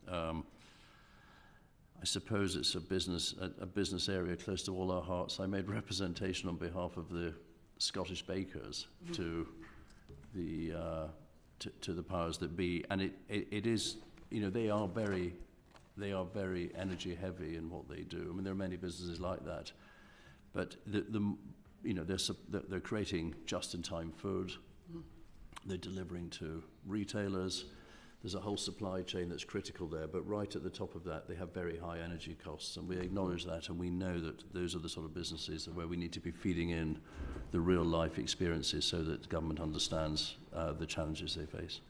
I suppose it's a business area close to all our hearts. I made representation on behalf of the Scottish bakers to the powers that be, and it is, they are very energy heavy in what they do. I mean, there are many businesses like that, but they're creating just-in-time food. They're delivering to retailers. There's a whole supply chain that's critical there, but right at the top of that, they have very high energy costs, and we acknowledge that, and we know that those are the sort of businesses where we need to be feeding in the real-life experiences so that government understands the challenges they face.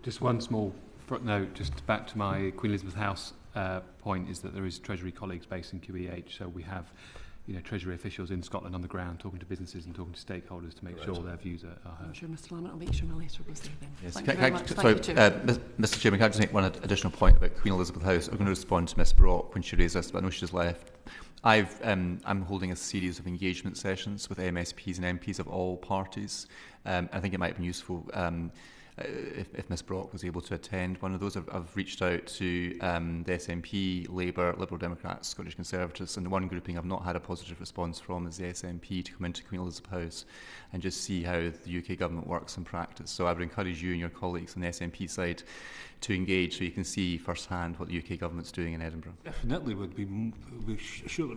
Just one small footnote, just back to my Queen Elizabeth House point, is that there is Treasury colleagues based in QEH, so we have Treasury officials in Scotland on the ground, talking to businesses and talking to stakeholders to make sure their views are heard. I'm sure Mr Lamont will make sure my letter goes there then. Yes. Thank you very much. Thank you, Mr Chairman, can I just make one additional point about Queen Elizabeth House? I'm going to respond to Ms Brock when she raised this, but I know she's left. I'm holding a series of engagement sessions with MSPs and MPs of all parties. I think it might be useful if Ms Brock was able to attend one of those. I've reached out to the SNP, Labour, Liberal Democrats, Scottish Conservatives, and the one grouping I've not had a positive response from is the SNP, to come into Queen Elizabeth House and just see how the UK government works in practice. So I would encourage you and your colleagues on the SNP side to engage so you can see firsthand what the UK government's doing in Edinburgh. Definitely would be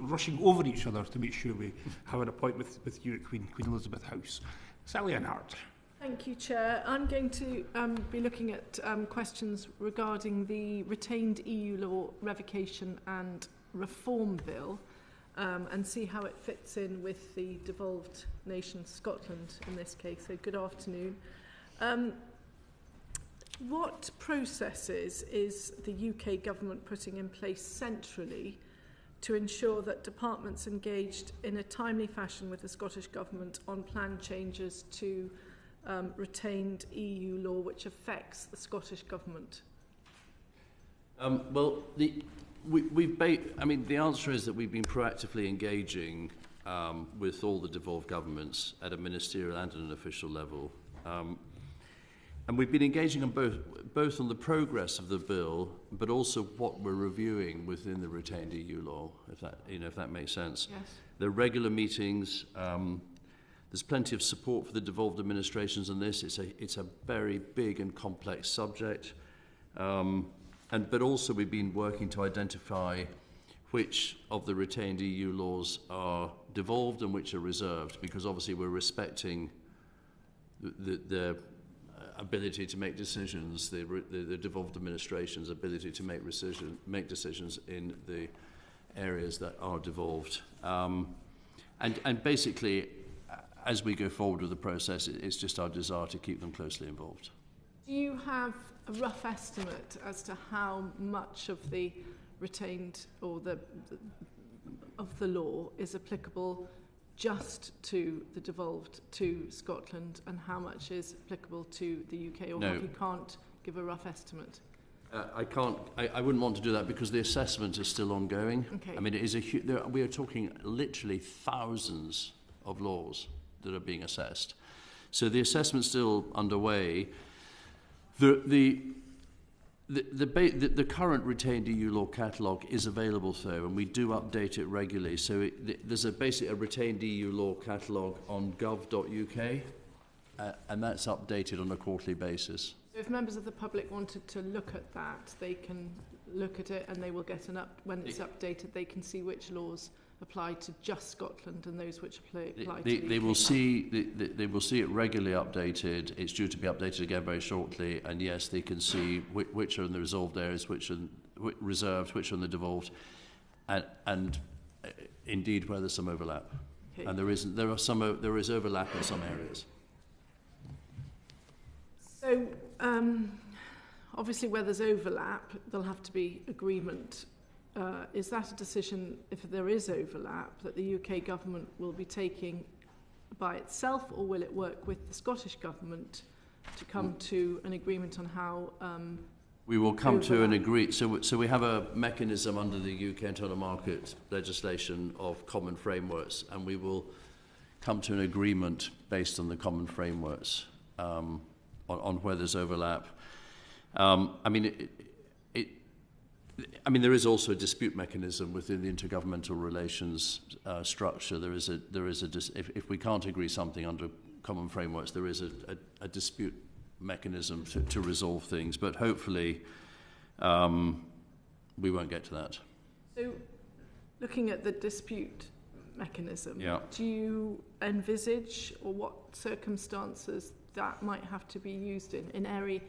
rushing over each other to make sure we have an appointment with you at Queen Elizabeth House. Sally and Hart. Thank you, Chair. I'm going to be looking at questions regarding the retained EU law revocation and reform bill and see how it fits in with the devolved nation Scotland in this case. So good afternoon. What processes is the UK government putting in place centrally to ensure that departments engaged in a timely fashion with the Scottish Government on planned changes to retained EU law which affects the Scottish Government? Well, the answer is that we've been proactively engaging with all the devolved governments at a ministerial and at an official level. And we've been engaging on both on the progress of the bill, but also what we're reviewing within the retained EU law, if that makes sense. Yes. There are regular meetings. There's plenty of support for the devolved administrations on this. It's a very big and complex subject. But also we've been working to identify which of the retained EU laws are devolved and which are reserved, because obviously we're respecting the ability to make decisions, the devolved administration's ability to make decisions in the areas that are devolved. And basically, as we go forward with the process, it's just our desire to keep them closely involved. Do you have a rough estimate as to how much of the retained or of the law is applicable just to the devolved to Scotland, and how much is applicable to the UK, or if you can't give a rough estimate? I wouldn't want to do that because the assessment is still ongoing. Okay. I mean, we are talking literally thousands of laws that are being assessed. So the assessment's still underway. The current retained EU law catalogue is available, though, and we do update it regularly. So there's basically a retained EU law catalogue on gov.uk, and that's updated on a quarterly basis. So if members of the public wanted to look at that, they can look at it, and they will get when it's updated, they can see which laws apply to just Scotland and those which apply to the they will see they will see it regularly updated. It's due to be updated again very shortly, and yes, they can see which are in the resolved areas, which are reserved, which are in the devolved, and indeed where there's some overlap. Okay. And there is overlap in some areas. So obviously where there's overlap, there'll have to be agreement. Is that a decision, if there is overlap, that the UK government will be taking by itself, or will it work with the Scottish government to come to an agreement on how we will come to an agreement? So we have a mechanism under the UK internal market legislation of common frameworks, and we will come to an agreement based on the common frameworks on where there's overlap. There is also a dispute mechanism within the intergovernmental relations structure. If we can't agree something under common frameworks, there is a dispute mechanism to resolve things. But hopefully, we won't get to that. So, looking at the dispute mechanism, yeah. Do you envisage, or what circumstances that might have to be used in any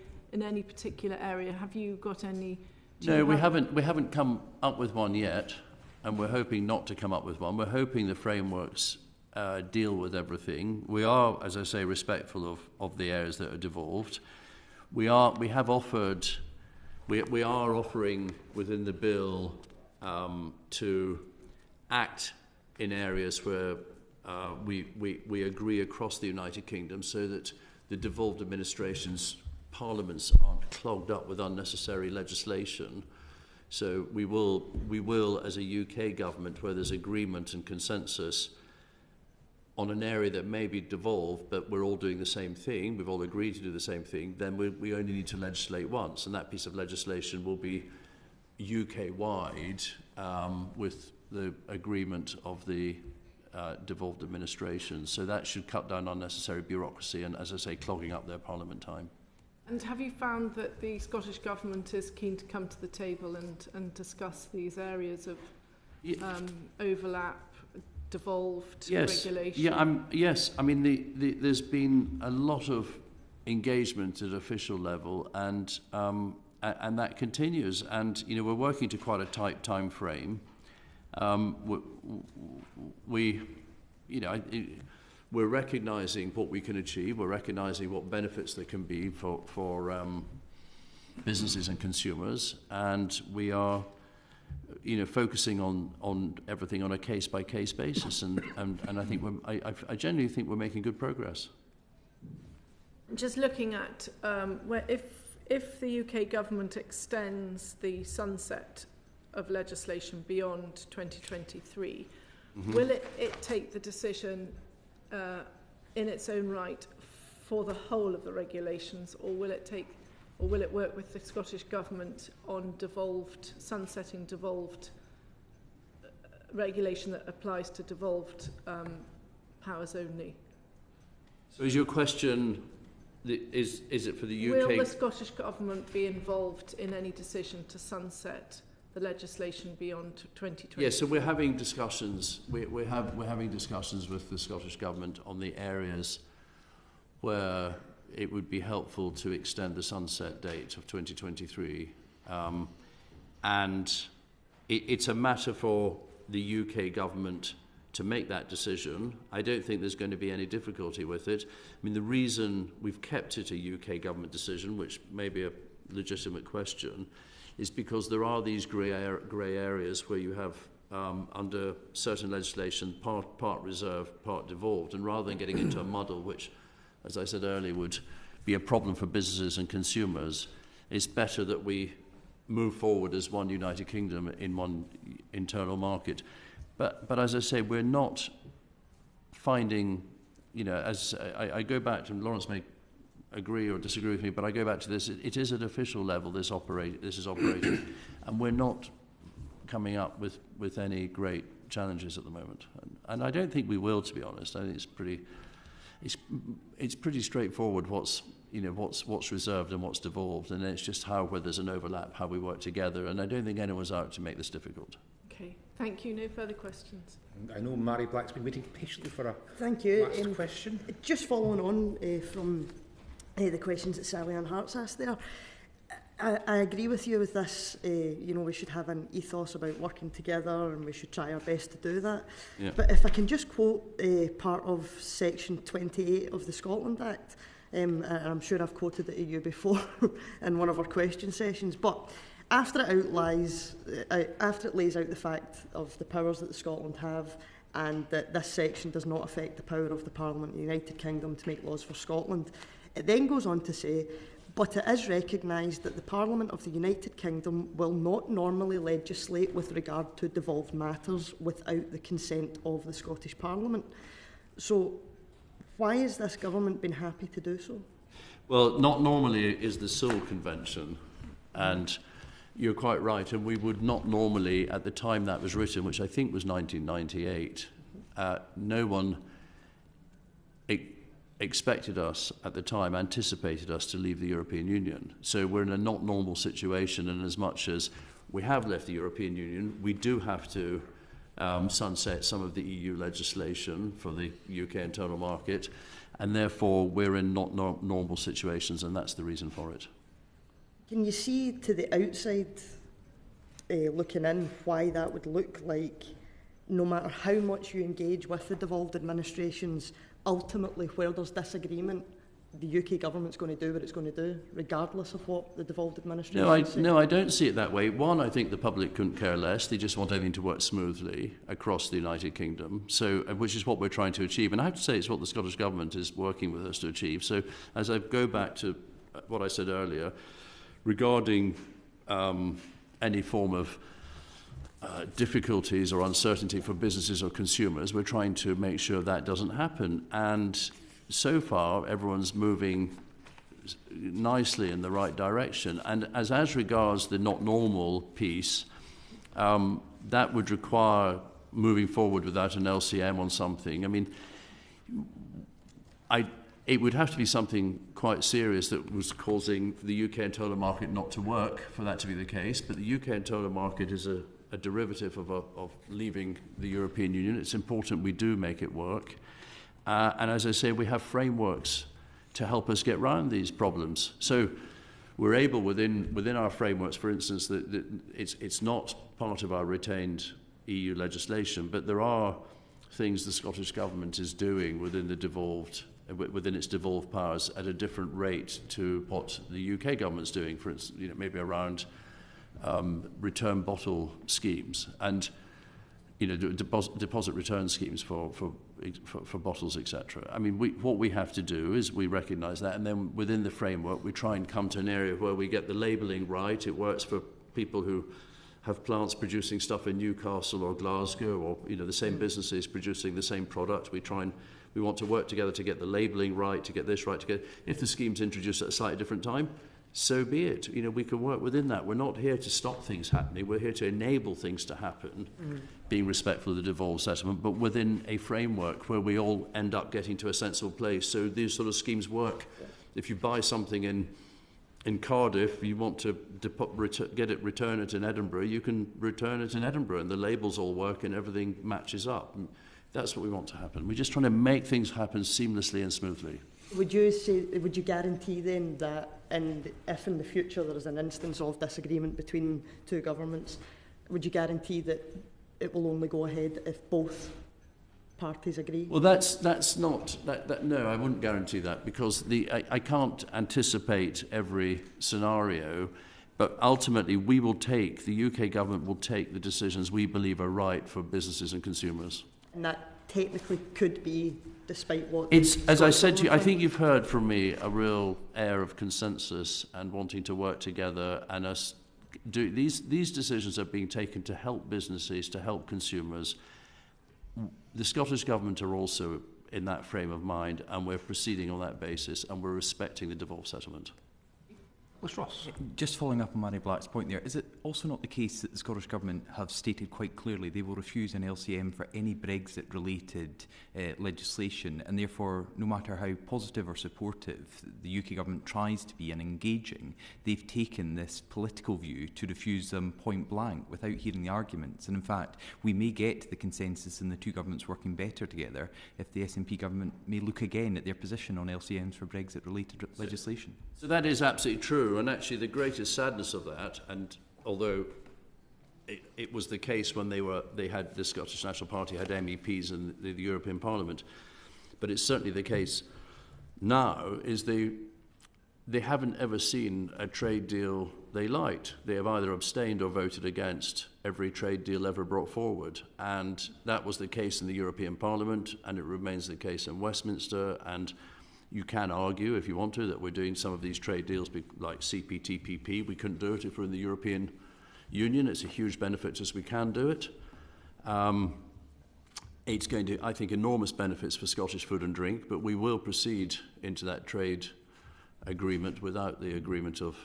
particular area? Have you got any? No, we haven't come up with one yet, and we're hoping not to come up with one. We're hoping the frameworks deal with everything. We are, as I say, respectful of the areas that are devolved. We are offering within the bill to act in areas where we agree across the United Kingdom so that the devolved administrations' parliaments aren't clogged up with unnecessary legislation. So we will, as a UK government, where there's agreement and consensus on an area that may be devolved, but we're all doing the same thing, we've all agreed to do the same thing, then we only need to legislate once, and that piece of legislation will be UK-wide with the agreement of the devolved administration. So that should cut down unnecessary bureaucracy and, as I say, clogging up their parliament time. And have you found that the Scottish Government is keen to come to the table and discuss these areas of overlap, devolved regulation? Yes. I mean, there's been a lot of engagement at official level, and that continues. And we're working to quite a tight time frame. We're recognising what we can achieve. We're recognising what benefits there can be for businesses and consumers, and we are, focusing on everything on a case-by-case basis. And I think I genuinely think we're making good progress. Just looking at where if the UK government extends the sunset of legislation beyond 2023, will it take the decision in its own right for the whole of the regulations, or will it work with the Scottish Government on sunsetting devolved regulation that applies to devolved powers only? So is your question, is it for the UK? Will the Scottish Government be involved in any decision to sunset the legislation beyond 2020? Yes, so we're having discussions. We're having discussions with the Scottish Government on the areas where it would be helpful to extend the sunset date of 2023, and it's a matter for the UK Government to make that decision. I don't think there's going to be any difficulty with it. I mean, the reason we've kept it a UK Government decision, which may be a legitimate question, is because there are these grey areas where you have, under certain legislation, part reserved, part devolved, and rather than getting into a muddle, which, as I said earlier, would be a problem for businesses and consumers, it's better that we move forward as one United Kingdom in one internal market. But as I say, we're not finding, as I go back to, Lawrence may agree or disagree with me, but I go back to this, it is at official level this is operating, and we're not coming up with any great challenges at the moment. And I don't think we will, to be honest. I think it's pretty straightforward what's reserved and what's devolved, and it's just where there's an overlap, how we work together, and I don't think anyone's out to make this difficult. Okay, thank you. No further questions. I know Mary Black's been waiting patiently for a thank you. last question. Just following on from the questions that Sally Ann Hart's asked there, I agree with you with this. We should have an ethos about working together, and we should try our best to do that. Yeah. But if I can just quote part of Section 28 of the Scotland Act, and I'm sure I've quoted it to you before in one of our question sessions, but after it lays out the fact of the powers that Scotland have, and that this section does not affect the power of the Parliament of the United Kingdom to make laws for Scotland, it then goes on to say, but it is recognised that the Parliament of the United Kingdom will not normally legislate with regard to devolved matters without the consent of the Scottish Parliament. So why has this government been happy to do so? Well, not normally is the Seoul Convention, and you're quite right, and we would not normally, at the time that was written, which I think was 1998, no one expected us at the time, anticipated us to leave the European Union. So we're in a not normal situation, and as much as we have left the European Union, we do have to sunset some of the EU legislation for the UK internal market, and therefore we're in not normal situations, and that's the reason for it. Can you see to the outside, looking in, why that would look like, no matter how much you engage with the devolved administrations, ultimately where there's disagreement, the UK government's going to do what it's going to do, regardless of what the devolved administration says? No, I don't see it that way. One, I think the public couldn't care less. They just want everything to work smoothly across the United Kingdom, so which is what we're trying to achieve. And I have to say it's what the Scottish Government is working with us to achieve. So as I go back to what I said earlier, regarding any form of difficulties or uncertainty for businesses or consumers, we're trying to make sure that doesn't happen. And so far, everyone's moving nicely in the right direction. And as regards the not normal piece, that would require moving forward without an LCM on something. I mean, it would have to be something quite serious that was causing the UK internal market not to work for that to be the case. But the UK internal market is a derivative of leaving the European Union. It's important we do make it work. And as I say, we have frameworks to help us get around these problems. So we're able within our frameworks, for instance, that it's not part of our retained EU legislation, but there are things the Scottish Government is doing within its devolved powers at a different rate to what the UK government's doing, for instance, maybe around return bottle schemes and deposit return schemes for bottles, etc. I mean, what we have to do is we recognise that, and then within the framework we try and come to an area where we get the labelling right. It works for people who have plants producing stuff in Newcastle or Glasgow, or the same businesses producing the same product. We want to work together to get the labelling right, to get this right together. If the scheme's introduced at a slightly different time, so be it. We can work within that. We're not here to stop things happening. We're here to enable things to happen, being respectful of the devolved settlement, but within a framework where we all end up getting to a sensible place. So these sort of schemes work. If you buy something in Cardiff, you want to get it returned in Edinburgh, you can return it in Edinburgh, and the labels all work and everything matches up. And that's what we want to happen. We're just trying to make things happen seamlessly and smoothly. Would you guarantee then that if in the future there is an instance of disagreement between two governments, would you guarantee that it will only go ahead if both parties agree? Well, that's not no, I wouldn't guarantee that, because I can't anticipate every scenario, but ultimately the UK government will take the decisions we believe are right for businesses and consumers. And that technically could be despite what... As I said to you, I think you've heard from me a real air of consensus and wanting to work together, and these decisions are being taken to help businesses, to help consumers. The Scottish Government are also in that frame of mind, and we're proceeding on that basis, and we're respecting the devolved settlement. Ross. Just following up on Mary Black's point there, is it also not the case that the Scottish Government have stated quite clearly they will refuse an LCM for any Brexit-related legislation, and therefore, no matter how positive or supportive the UK Government tries to be in engaging, they've taken this political view to refuse them point blank without hearing the arguments? And in fact, we may get to the consensus in the two governments working better together if the SNP Government may look again at their position on LCMs for Brexit-related legislation. So that is absolutely true, and actually the greatest sadness of that, and although it was the case when the Scottish National Party had MEPs in the European Parliament, but it's certainly the case now, is they haven't ever seen a trade deal they liked. They have either abstained or voted against every trade deal ever brought forward, and that was the case in the European Parliament, and it remains the case in Westminster. And you can argue, if you want to, that we're doing some of these trade deals like CPTPP. We couldn't do it if we're in the European Union. It's a huge benefit to us. We can do it. It's going to, I think, enormous benefits for Scottish food and drink, but we will proceed into that trade agreement without the agreement of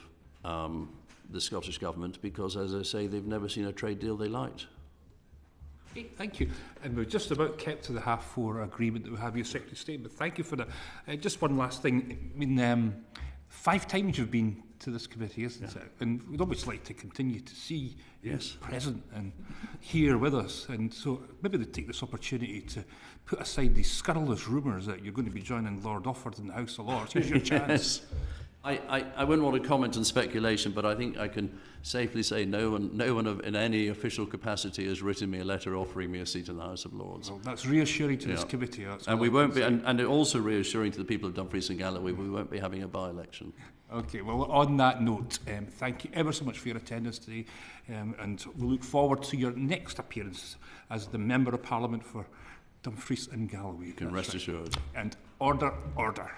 the Scottish Government, because, as I say, they've never seen a trade deal they liked. Okay, thank you. And we've just about kept to the 4:30 agreement that we have your Secretary of State, but thank you for that. Just one last thing. I mean, 5 times you've been to this committee, isn't it? And we'd always like to continue to see you present and here with us. And so maybe they take this opportunity to put aside these scurrilous rumours that you're going to be joining Lord Offord in the House of Lords. Here's your chance. I wouldn't want to comment on speculation, but I think I can safely say no one in any official capacity has written me a letter offering me a seat in the House of Lords. Well, that's reassuring to this committee. And we won't be, and also reassuring to the people of Dumfries and Galloway, we won't be having a by-election. Okay, well, on that note, thank you ever so much for your attendance today, and we look forward to your next appearance as the Member of Parliament for Dumfries and Galloway. You can rest assured. And order, order.